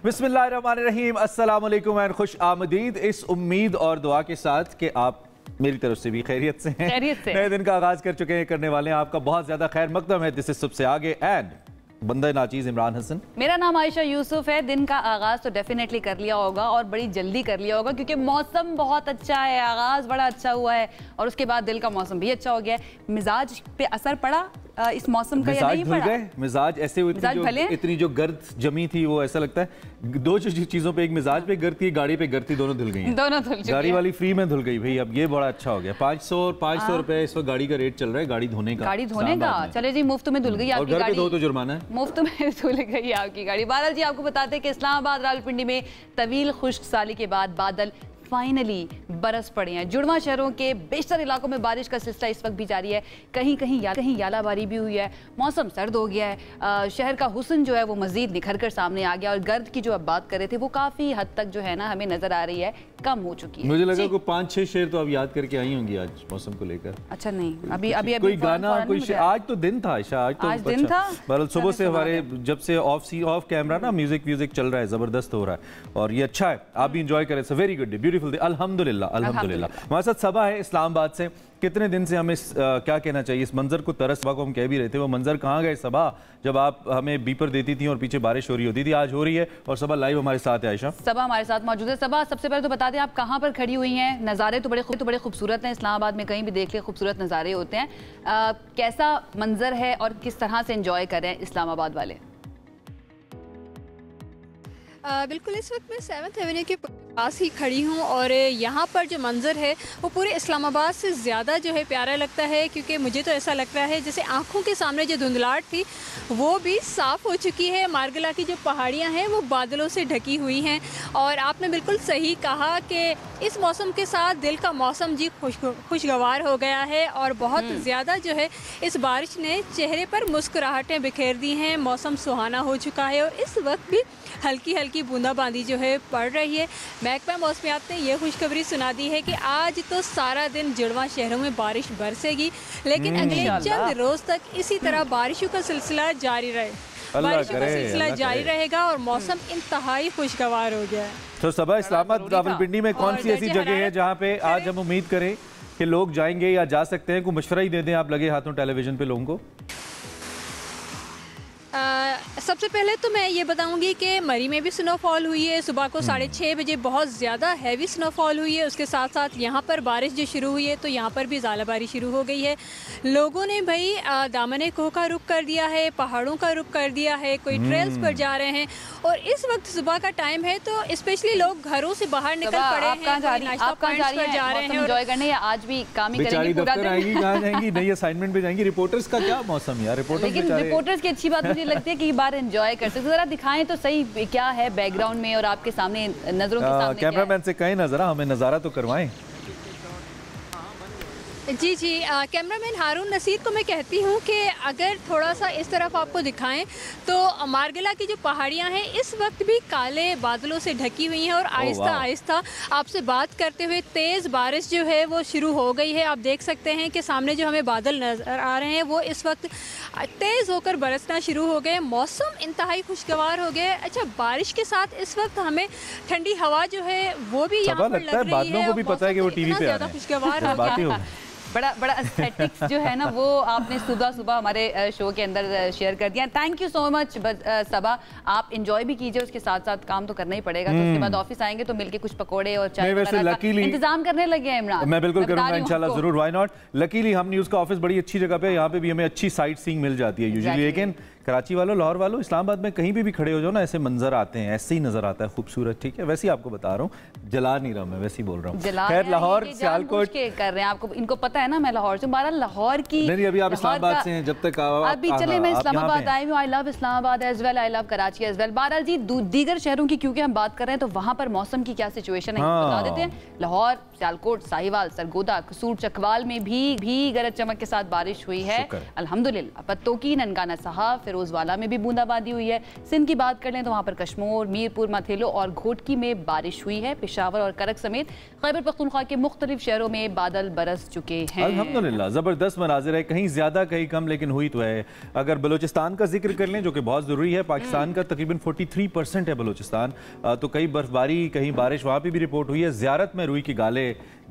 बिस्मिल्लाहिर्रहमानिर्रहीम, अस्सलाम वालेकुम एंड खुश आमदीद। इस उम्मीद और दुआ के साथ कि आप मेरी तरफ से भी खैरियत से हैं, नए दिन का आगाज कर चुके हैं, करने वाले हैं। आपका बहुत ज्यादा खैर मकदम है। दिस इज सबसे आगे एंड बंदा नाचीज इमरान हसन। मेरा नाम आयशा यूसुफ है। दिन का आगाज तो डेफिनेटली कर लिया होगा और बड़ी जल्दी कर लिया होगा क्योंकि मौसम बहुत अच्छा है, आगाज बड़ा अच्छा हुआ है और उसके बाद दिल का मौसम भी अच्छा हो गया है। मिजाज पे असर पड़ा इस मौसम का या नहीं पड़ा? मिजाज ऐसे हुए, इतनी जो गर्द जमी थी वो ऐसा लगता है दो चीजों पे, एक मिजाज पे गर्द थी, गाड़ी पे गर्द थी, दोनों धुल गई। दोनों धुल चुकी है। गाड़ी वाली फ्री में धुल गई भाई। अब ये बड़ा अच्छा हो गया। 500 रुपए इस वक्त गाड़ी का रेट चल रहा है, गाड़ी धोने का। चले जी, मुफ्त में धुल गई आपकी गाड़ी। घर पे धो तो जुर्माना है। मुफ्त में धुल गई आपकी गाड़ी। बहरहाल जी, आपको बताते हैं कि इस्लामाबाद रावलपिंडी में तवील खुश्क साली के बाद बादल फाइनली बरस पड़े हैं। जुड़वा शहरों के बेशतर इलाकों में बारिश का सिलसिला इस वक्त भी जारी है। कहीं कहीं यालाबारी भी हुई है। मौसम सर्द हो गया है। शहर का हुस्न जो है वो मजीद निखर कर सामने आ गया और गर्द की जो अब बात कर रहे थे वो काफी हद तक जो है ना हमें नजर आ रही है कम हो चुकी है। मुझे लगा कोई 5-6 शेर तो अब याद करके आई होंगी आज मौसम को लेकर। अच्छा नहीं, अभी कोई गाना, कोई आज तो दिन था आयशा, आज दिन था। सुबह से हमारे जब से ऑफ कैमरा ना म्यूजिक चल रहा है, जबरदस्त हो रहा है और ये अच्छा है। आप भी एंजॉय करें। Very good day, beautiful day, अल्हम्दुलिल्लाह। हमारे साथ सबा है इस्लामाबाद से। कितने दिन से हमें क्या कहना चाहिए, इस मंजर को तरस को हम कह भी रहे थे। वो मंजर कहाँ गए सबा, जब आप हमें बीपर देती थी और पीछे बारिश हो रही होती थी। आज हो रही है और सबा लाइव हमारे साथ है। आयशा, सबा हमारे साथ मौजूद है। सबा, सबसे पहले तो बता दें आप कहाँ पर खड़ी हुई हैं। नज़ारे तो बड़े खूबसूरत हैं। इस्लामाबाद में कहीं भी देख ले खूबसूरत नज़ारे होते हैं। कैसा मंजर है और किस तरह से एंजॉय कर रहे हैं इस्लामाबाद वाले? बिल्कुल, इस वक्त मैं 7th एवेन्यू के पास ही खड़ी हूँ और यहाँ पर जो मंज़र है वो पूरे इस्लामाबाद से ज़्यादा जो है प्यारा लगता है क्योंकि मुझे तो ऐसा लग रहा है जैसे आँखों के सामने जो धुंधलाहट थी वो भी साफ़ हो चुकी है। मार्गला की जो पहाड़ियाँ हैं वो बादलों से ढकी हुई हैं और आपने बिल्कुल सही कहा कि इस मौसम के साथ दिल का मौसम जी खुशगवार हो गया है और बहुत ज़्यादा जो है इस बारिश ने चेहरे पर मुस्कुराहटें बिखेर दी हैं। मौसम सुहाना हो चुका है और इस वक्त भी हल्की हल्की बूंदाबांदी जो है पड़ रही है। महकमा मौसमियात ने यह खुशखबरी सुना दी है कि आज तो सारा दिन जुड़वा शहरों में बारिश बरसेगी, लेकिन अगले चंद रोज तक इसी तरह बारिशों का सिलसिला जारी रहेगा और मौसम इंतहाई खुशगवार हो गया है। तो सबा, इस्लामाबाद रावलपिंडी में कौन सी ऐसी जगह है जहाँ पे आज हम उम्मीद करें कि लोग जाएंगे या जा सकते हैं? कोई मशवरा ही दे दें आप लगे हाथों टेलीविजन पे लोगों को। सबसे पहले तो मैं ये बताऊंगी कि मरी में भी स्नोफॉल हुई है। सुबह को 6:30 बजे बहुत ज़्यादा हैवी स्नोफॉल हुई है। उसके साथ साथ यहाँ पर बारिश जो शुरू हुई है तो यहाँ पर भी ज़ालाबारी शुरू हो गई है। लोगों ने भाई दामने कोह का रुख कर दिया है, पहाड़ों का रुख कर दिया है, कोई ट्रेल्स पर जा रहे हैं और इस वक्त सुबह का टाइम है तो स्पेशली लोग घरों से बाहर निकल पड़े हैं। जा रहे हैं एंजॉय करने या आज भी काम ही करेंगे पूरा दिन? कहाँ जाएंगी? नई असाइनमेंट पे जाएंगी। रिपोर्टर्स का क्या मौसम यार, रिपोर्टर्स की अच्छी बात मुझे लगती है कि बार एंजॉय कर सकते। जरा दिखाएं तो सही क्या है बैकग्राउंड में और आपके सामने नजरों के सामने। कैमरामैन से कहीं नजरा हमें नजारा तो करवाएं। जी कैमरामैन हारून नसीर को मैं कहती हूँ कि अगर थोड़ा सा इस तरफ आपको दिखाएं तो मार्गला की जो पहाड़ियाँ हैं इस वक्त भी काले बादलों से ढकी हुई हैं और आहिस्ता आपसे बात करते हुए तेज़ बारिश जो है वो शुरू हो गई है। आप देख सकते हैं कि सामने जो हमें बादल नज़र आ रहे हैं वो इस वक्त तेज़ होकर बरसना शुरू हो गए। मौसम इंतहाई खुशगवार हो गया। अच्छा, बारिश के साथ इस वक्त हमें ठंडी हवा जो है वो भी यहाँ पर लग रही है। को भी पता है कि वो टीवी पे ज़्यादा खुशगवार हो गया। बड़ा एस्थेटिक्स जो है ना वो आपने सुबह हमारे शो के अंदर शेयर कर दिया। थैंक यू सो मच सबा। आप एंजॉय भी कीजिए, उसके साथ साथ काम तो करना ही पड़ेगा। तो उसके बाद ऑफिस आएंगे तो मिलके कुछ पकौड़े और चाय वगैरह का इंतजाम करने लगे हैं इमरान। मैं बिल्कुल करूंगा इंशाल्लाह, जरूर, व्हाई नॉट। लकीली हम न्यूज़ का ऑफिस बड़ी अच्छी जगह पे है, यहाँ पे भी हमें अच्छी साइट सीइंग मिल जाती है यूजुअली। लेकिन कराची वालों, लाहौर वालों, इस्लामाबाद में कहीं भी खड़े हो जाओ ना ऐसे मंजर आते हैं, ऐसे ही नजर आता है खूबसूरत। ठीक है, वैसे ही आपको बता रहा हूँ, जला नहीं रहा मैं, वैसे ही बोल रहा हूँ। खैर, लाहौर सियालकोट कर रहे हैं आपको, इनको पता है ना मैं लाहौर से। लाहौर की नहीं, अभी आप इस्लामाबाद से हैं, जब तक अभी चले मैं इस्लामाबाद आई हूँ। I love Islamabad as well, I love Karachi as well. बहरहाल जी, दीगर शहरों की क्योंकि हम बात कर रहे हैं तो वहाँ पर मौसम की क्या सिचुएशन है बता देते हैं। लाहौर, सियालकोट, साहिवाल, सरगोदा, कसूर, चकवाल में भी गरज चमक के साथ बारिश हुई है अल्हम्दुलिल्लाह। पत्तों की, ननकाना साहब, फिरोजवाला में भी बूंदाबांदी हुई है। सिंध की बात कर लें तो वहाँ पर कश्मीर, मीरपुर, माथेलो और घोटकी में बारिश हुई है। पेशावर और करक समेत खैबर पख्तूनख्वा के मुख्तलिफ शहरों में बादल बरस चुके हैं। अल्हम्दुलिल्लाह, ज़बरदस्त मनाजिर है, कहीं ज़्यादा कहीं कम, लेकिन हुई तो है। अगर बलूचिस्तान का जिक्र कर लें जो कि बहुत ज़रूरी है, पाकिस्तान का तकरीबन 43% है बलूचिस्तान, तो कई बर्फबारी कहीं बारिश वहाँ पे भी रिपोर्ट हुई है। ज़ियारत में रुई के गाले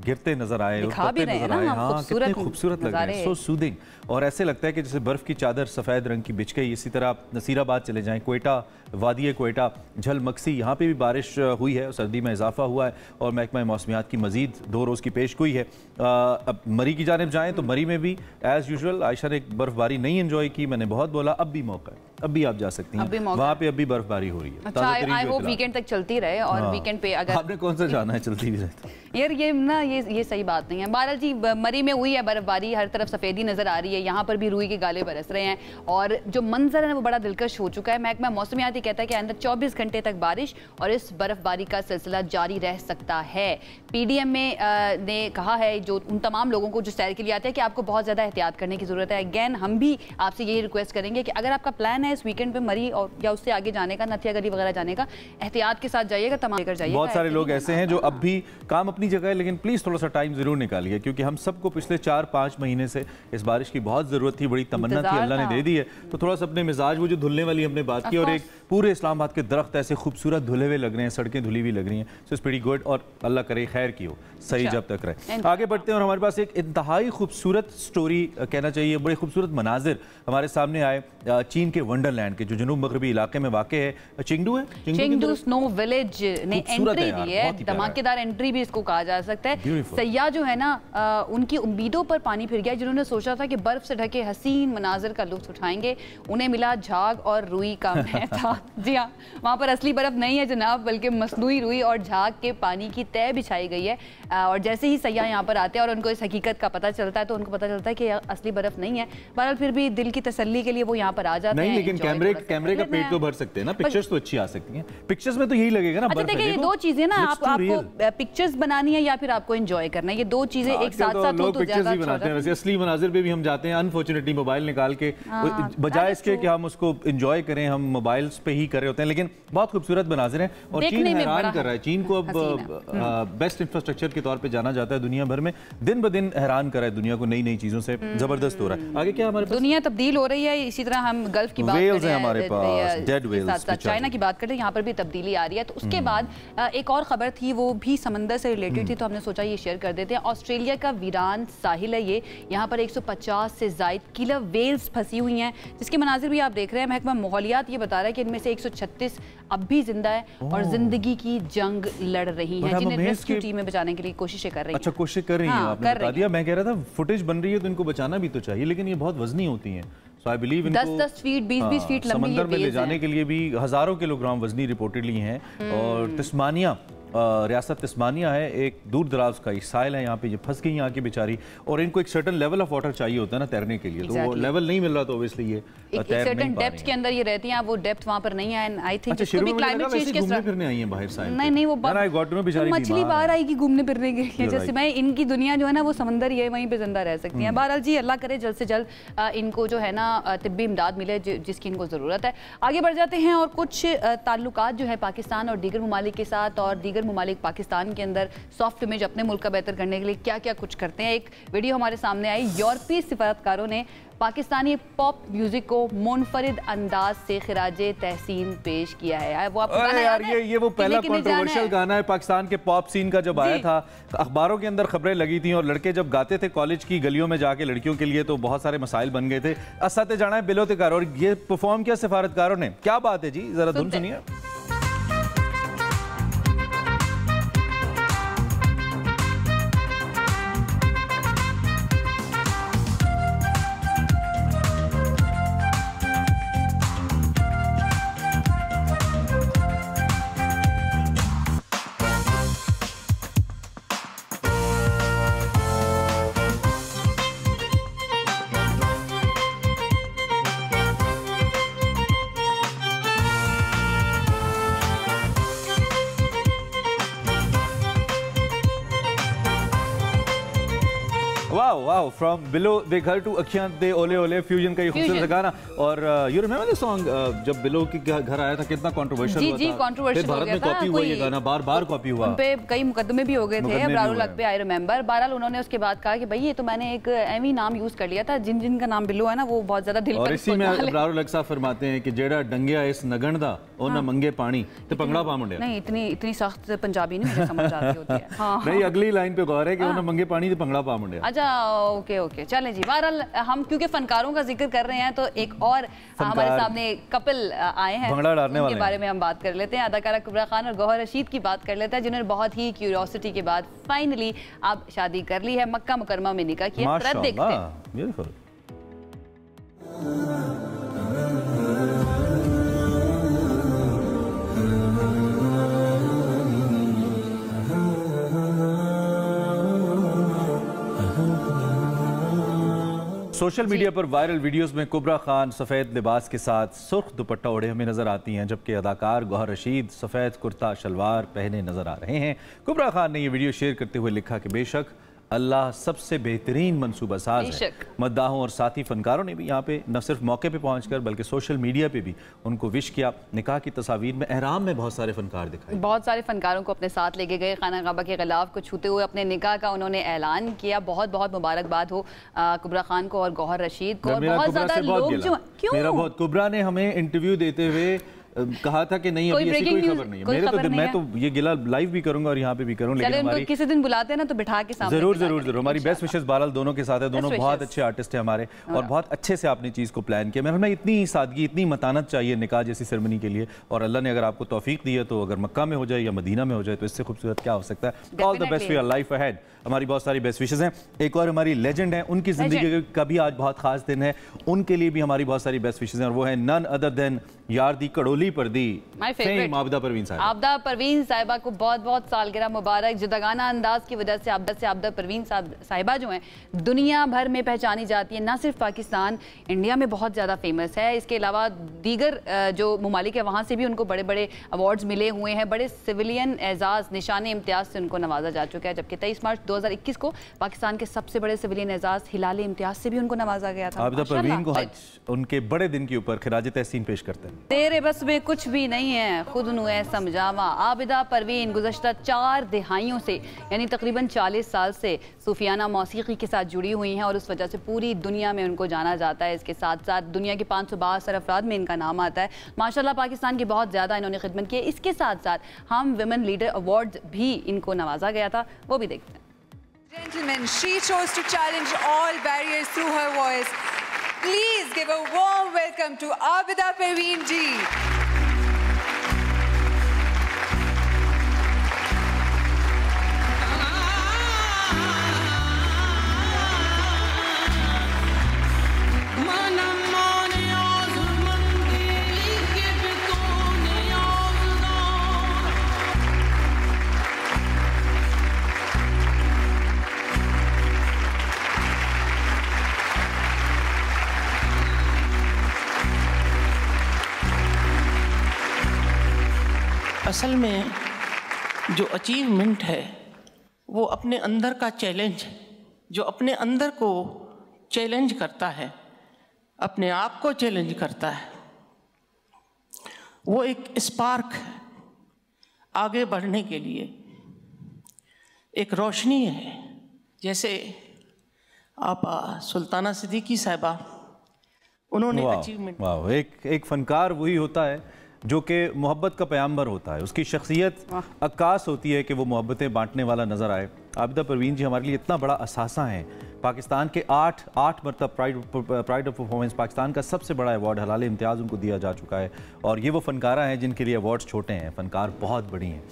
गिरते नजर आए, नजर आए, हाँ कितने खूबसूरत लग रहे हैं, सो सूदिंग। और ऐसे लगता है कि जैसे बर्फ की चादर सफ़ेद रंग की बिछ गई। इसी तरह नसीराबाद चले जाएं, कोयटा, वादी कोयटा, झल मक्सी, यहाँ पे भी बारिश हुई है, सर्दी में इजाफा हुआ है और महकमा मौसमियात की मजीद 2 रोज़ की पेशगोई है। अब मरी की जानिब जाएँ तो मरी में भी एज़ यूजुअल आयशा ने बर्फबारी नहीं एंजॉय की, मैंने बहुत बोला, अब भी मौका है, अब भी आप जा सकती हैं वहाँ पे, अब भी बर्फबारी हो रही है। अच्छा, आई होप वीकेंड तक चलती रहे। और वीकेंड पे अगर आपने कौन सा जाना है, चलती भी रहता यार ये ना ये सही बात नहीं है। बहरहाल जी, मरी में हुई है बर्फबारी, हर तरफ सफेदी नजर आ रही है, यहाँ पर भी रुई के गाले बरस रहे हैं और जो मंजर है वो बड़ा दिलकश हो चुका है। महकमा मौसमियात कहता है कि अंदर 24 घंटे तक बारिश और इस बर्फबारी का सिलसिला जारी रह सकता है। पीडीएम में ने कहा है जो उन तमाम लोगों को जो सैर के लिए आते हैं कि आपको बहुत ज़्यादा एहतियात करने की ज़रूरत है। अगेन हम भी आपसे यही रिक्वेस्ट करेंगे कि अगर आपका प्लान है इस वीकेंड पे मरी और या उससे आगे जाने का, नथिया गली वगैरह जाने का, एहतियात के साथ जाइएगा, तमाम लेकर जाइएगा। बहुत सारे लोग ऐसे हैं जो अब भी काम अपनी जगह है, लेकिन प्लीज़ थोड़ा सा टाइम जरूर निकालिए, क्योंकि हम सबको पिछले 4-5 महीने से इस बारिश की बहुत ज़रूरत थी, बड़ी तमन्ना थी, अल्लाह ने दे दी है। तो थोड़ा सा अपने मिजाज, वो जो धुलने वाली हमने बात की, और एक पूरे इस्लामाबाद के दरख्त ऐसे खूबसूरत धुले हुए लग रहे हैं, सड़कें धुली हुई लग रही हैं, सो इट्स प्रीटी गुड और अल्लाह करे खैर की हो, सही जब तक रहे। आगे बढ़ते हैं और हमारे पास एक इंतहाई खूबसूरत स्टोरी कहना चाहिए, बड़े खूबसूरत मनाजिर हमारे सामने आए चीन के वंडरलैंड के जो जनूब मगरबी इलाके में वाक़ है। चिंगडू है, चिंगडू स्नो विलेज ने एंट्री दी है, धमाकेदार एंट्री भी इसको कहा जा सकता है। सयाह जो है ना, उनकी उम्मीदों पर पानी फिर गया। जिन्होंने सोचा था कि बर्फ से ढके हसीन मनाजिर का लुत्फ उठाएंगे, उन्हें मिला झाग और रुई का महता। जी हाँ, वहाँ पर असली बर्फ नहीं है जनाब, बल्कि मसनूई रुई और झाग के पानी की तय बिछाई गई है। और जैसे ही सयाह यहाँ पर आते हैं और उनको इस हकीकत का पता चलता है तो उनको पता चलता है कि असली बर्फ नहीं है। बहरहाल फिर भी दिल की तसल्ली के लिए वो यहाँ पर आ जाते हैं। लेकिन कैमरे का पेट तो भर सकते हैं ना, पिक्चर्स तो अच्छी आ सकती हैं, पिक्चर्स में तो यही लगेगा ना। अच्छा देखिए, ये दो चीजें ना, आपको पिक्चर्स बनानी है या फिर आपको एंजॉय करना है, ये दो चीजें एक साथ साथ हो तो ज्यादा अच्छा होता है। वैसे असली मनाजिर पे भी हम जाते हैं, अनफॉर्चुनेटली मोबाइल निकाल के, बजाय इसके कि हम उसको एंजॉय करें, हम मोबाइल्स पे ही कर रहे होते हैं। लेकिन बहुत खूबसूरत मनाजिर हैं और चीन हैरान कर रहा है। चीन को अब बेस्ट इंफ्रास्ट्रक्चर के तौर पे जाना जाता है दुनिया भर में, दिन ब दिन हैरान कर रहा है दुनिया को, नई नई चीजों से जबरदस्त हो रहा है। आगे क्या हमारे पास दुनिया तब्दील हो रही है। इसी तरह हम गल्फ की बात करें, हमारे पास डेड वेल्स, चाइना की बात करते हैं, यहाँ पर भी तब्दीली आ रही है। तो उसके बाद एक और खबर थी, वो भी समंदर से रिलेटेड थी, तो हमने सोचा ये शेयर कर देते हैं। ऑस्ट्रेलिया का वीरान साहिल है ये, यहाँ पर 150 से जायद किलर वेल्स फंसी हुई हैं, जिसके मनाजिर भी आप देख रहे हैं। महकमा माहौलियात ये बता रहा है कि इनमें से 136 अब भी जिंदा है और जिंदगी की जंग लड़ रही हैं, जिन्हें रेस्क्यू टीमें बचाने के लिए कोशिशें कर रही हैं। अच्छा, कोशिश कर रही हैं, आपने बता दिया। मैं कह रहा था फुटेज बन रही है तो इनको बचाना भी तो चाहिए, लेकिन ये बहुत वजनी होती हैं। So I believe इनको 10-10 फीट 20-20 फीट लंबी समंदर में ले जाने के लिए भी हजारों किलोग्राम वजनी रिपोर्टेडली हैं। और तस्मानिया, रियासत तस्मानिया है, एक दूर दराज का साइल है, यहाँ पे ये फंस गई यहाँ की बेचारी, और इनको एक सर्टन लेवल ऑफ वाटर चाहिए होता है ना तैरने के लिए, तो वो लेवल नहीं मिल रहा, तो ऑब्वियसली ये एक सर्टन डेप्थ के अंदर ये रहती हैं, वो डेप्थ वहाँ पर नहीं है। एंड आई थिंक इसको भी क्लाइमेट चेंज के घूमने फिरने आई हैं बाहर साइल। नहीं वो मछली बाहर आएगी घूमने फिरने के लिए, जैसे मैं इनकी दुनिया जो है ना वो समंदर ही है, वहीं पे जिंदा रह सकती हैं। बहरहाल जी, अल्लाह करे जल्द से जल्द इनको जो है ना तिब्बी इमदाद मिले जिसकी इनको ज़रूरत है। आगे बढ़ जाते हैं और कुछ ताल्लुकात जो है पाकिस्तान और दीगर ममालिक के साथ, और दीगर ममालिक पाकिस्तान के अंदर सॉफ्ट इमेज अपने मुल्क का बेहतर करने के लिए क्या क्या कुछ करते हैं। एक वीडियो हमारे सामने आई, यूरोपीय सिफारतकारों ने पाकिस्तानी पॉप म्यूजिक को मुनफरिद अंदाज से खिराजे तहसीन पेश किया है। वो आपको गाना याद है? ये वो पहला कंट्रोवर्शियल गाना है पाकिस्तान के पॉप सीन का, जब आया था अखबारों के अंदर खबरें लगी थी और लड़के जब गाते थे कॉलेज की गलियों में जाके लड़कियों के लिए, तो बहुत सारे मसाइल बन गए थे। असते जाना है बिलो तिकार, और ये परफॉर्म किया सिफारतकारों ने। क्या बात है जी, जरा धुन सुनिए। वाओ, फ्रॉम बिलो दे घर टू अखियां दे ओले ओले फ्यूजन का ये खूबसूरत गाना। और यू रिमेंबर द सॉन्ग जब बिलो की घर आया था कितना कंट्रोवर्शियल हुआ था। जी कंट्रोवर्शियल हो गया था। कॉपी हुआ ये गाना, बार-बार कॉपी हुआ। उन पे कई मुकदमे भी हो गए थे अबरारुल हक पे, आई रिमेंबर। बहरहाल उन्होंने उसके बाद कहा कि भाई ये तो मैंने एक एमी नाम यूज कर लिया था, जिन का नाम बिलो है ना वो बहुत ज्यादा दिल पर। और इसी में अबरारुल हक साहब फरमाते हैं कि जेड़ा डंगिया इस नगन दा ओ ना मंगे पानी ते पंगड़ा पा मुंडे। नहीं इतनी सख्त पंजाबी नहीं मुझे समझ आती होती है। हाँ नहीं, अगली लाइन पे गौर है कि ओ ना मंगे पानी ते पंगड़ा पा मुंडे। अच्छा ओके चलें जी। बहरहाल हम क्योंकि फनकारों का जिक्र कर रहे हैं तो एक और हमारे सामने कपल आए हैं, उनके बारे में हम बात कर लेते हैं। अदाकारा कुबरा खान और गौहर रशीद की बात कर लेते हैं, जिन्होंने बहुत ही क्यूरियोसिटी के बाद फाइनली अब शादी कर ली है, मक्का मुकरमा में निकाह किया। देखते हैं। ब्यूटीफुल। सोशल मीडिया पर वायरल वीडियोस में कुबरा खान सफ़ेद लिबास के साथ सुर्ख दुपट्टा ओढ़े हमें नजर आती हैं, जबकि अदाकार गौहर रशीद सफ़ेद कुर्ता शलवार पहने नजर आ रहे हैं। कुबरा खान ने यह वीडियो शेयर करते हुए लिखा कि बेशक अल्लाह सबसे बेहतरीन मनसूबा साज है। मद्दाहों और साथी फनकारों ने भी यहाँ पे न सिर्फ मौके पे पहुंचकर बल्कि सोशल मीडिया पे भी उनको विश किया। निकाह की तस्वीर में एहराम में बहुत सारे फनकार दिखाए, बहुत सारे फनकारों को अपने साथ लेके गए। खाना काबा के खिलाफ को छूते हुए अपने निकाह का उन्होंने ऐलान किया। बहुत बहुत मुबारकबाद हो कुबरा खान को और गौहर रशीद को। और बहुत ज्यादा लोग जो मेरा बहुत कुबरा ने हमें इंटरव्यू देते हुए कहा था कि नहीं अभी ऐसी कोई खबर नहीं है। मेरे तो मैं तो ये गिला लाइव भी करूंगा और यहाँ पे भी करूंगा, लेकिन हमारी किसी दिन बुलाते हैं ना तो बिठा के सामने जरूर हमारी बेस्ट विशेस बहरहाल दोनों के साथ है। दोनों बहुत अच्छे आर्टिस्ट हैं हमारे और बहुत अच्छे से आपने चीज़ को प्लान किया। मेरे में इतनी सादगी इतनी मतानत चाहिए निकाह जैसी सेरेमनी के लिए, और अल्लाह ने अगर आपको तौफीक दी है तो अगर मक्का में हो जाए या मदीना में हो जाए तो इससे खूबसूरत क्या हो सकता है। All the best for your life ahead. हमारी बहुत सारी बेस्ट विशेस हैं। एक और हमारी लेजेंड है, उनकी जिंदगी का भी आज बहुत खास दिन है, उनके लिए भी हमारी बहुत सारी बेस्ट विशेस हैं और वो है नन अदर देन यार दी कड़ोली पर दी आबिदा परवीन साहिबा। आबिदा परवीन साहिबा को बहुत बहुत सालगिरह मुबारक। जुदागाना अंदाज की वजह से आबिदा परवीन साहिबा जो हैं दुनिया भर में पहचानी जाती है, ना सिर्फ पाकिस्तान इंडिया में बहुत ज़्यादा फेमस है, इसके अलावा दीगर जो ममालिक है वहाँ से भी उनको बड़े बड़े अवार्ड्स मिले हुए हैं। बड़े सिविलियन एजाज़ निशान इम्तियाज़ से उनको नवाजा जा चुका है, जबकि 23 मार्च 2021 को पाकिस्तान के सबसे बड़े सिविलियन एजाज़ हिलाल इम्तियाज़ से भी उनको नवाजा गया था। आबिदा परवीन को आज उनके बड़े दिन के ऊपर खिराज तहसीन पेश करते हैं। तेरे बस में कुछ भी नहीं है खुद नु है समझावा। आबिदा परवीन गुज़श्ता 4 दिहाइयों से यानी तकरीबन 40 साल से सूफियाना मौसीकी के साथ जुड़ी हुई हैं और उस वजह से पूरी दुनिया में उनको जाना जाता है। इसके साथ साथ दुनिया के 562 अफराद में इनका नाम आता है। माशाल्लाह पाकिस्तान की बहुत ज़्यादा इन्होंने खिदमत की है। इसके साथ साथ हम विमेन लीडर अवार्ड भी इनको नवाजा गया था, वो भी देखते हैं। Gentlemen, she chose to challenge all barriers through her voice. Please give a warm welcome to Abida Parveen ji. असल में जो अचीवमेंट है वो अपने अंदर का चैलेंज, जो अपने अंदर को चैलेंज करता है, अपने आप को चैलेंज करता है, वो एक स्पार्क है आगे बढ़ने के लिए, एक रोशनी है। जैसे आप सुल्ताना सिद्दीकी साहिबा, उन्होंने अचीवमेंट। एक फनकार वही होता है जो कि मोहब्बत का प्याम्बर होता है, उसकी शख्सियत अक्कास होती है कि वो मोहब्बतें बांटने वाला नज़र आए। आबिदा परवीन जी हमारे लिए इतना बड़ा असासा हैं। पाकिस्तान के 8 मरतब प्राइड ऑफ परफॉर्मेंस, पाकिस्तान का सबसे बड़ा अवार्ड हलाल इम्तियाज़ उनको दिया जा चुका है और ये वो फ़नकारा हैं जिनके लिए अवार्ड्स छोटे हैं, फ़नकार बहुत बड़ी हैं।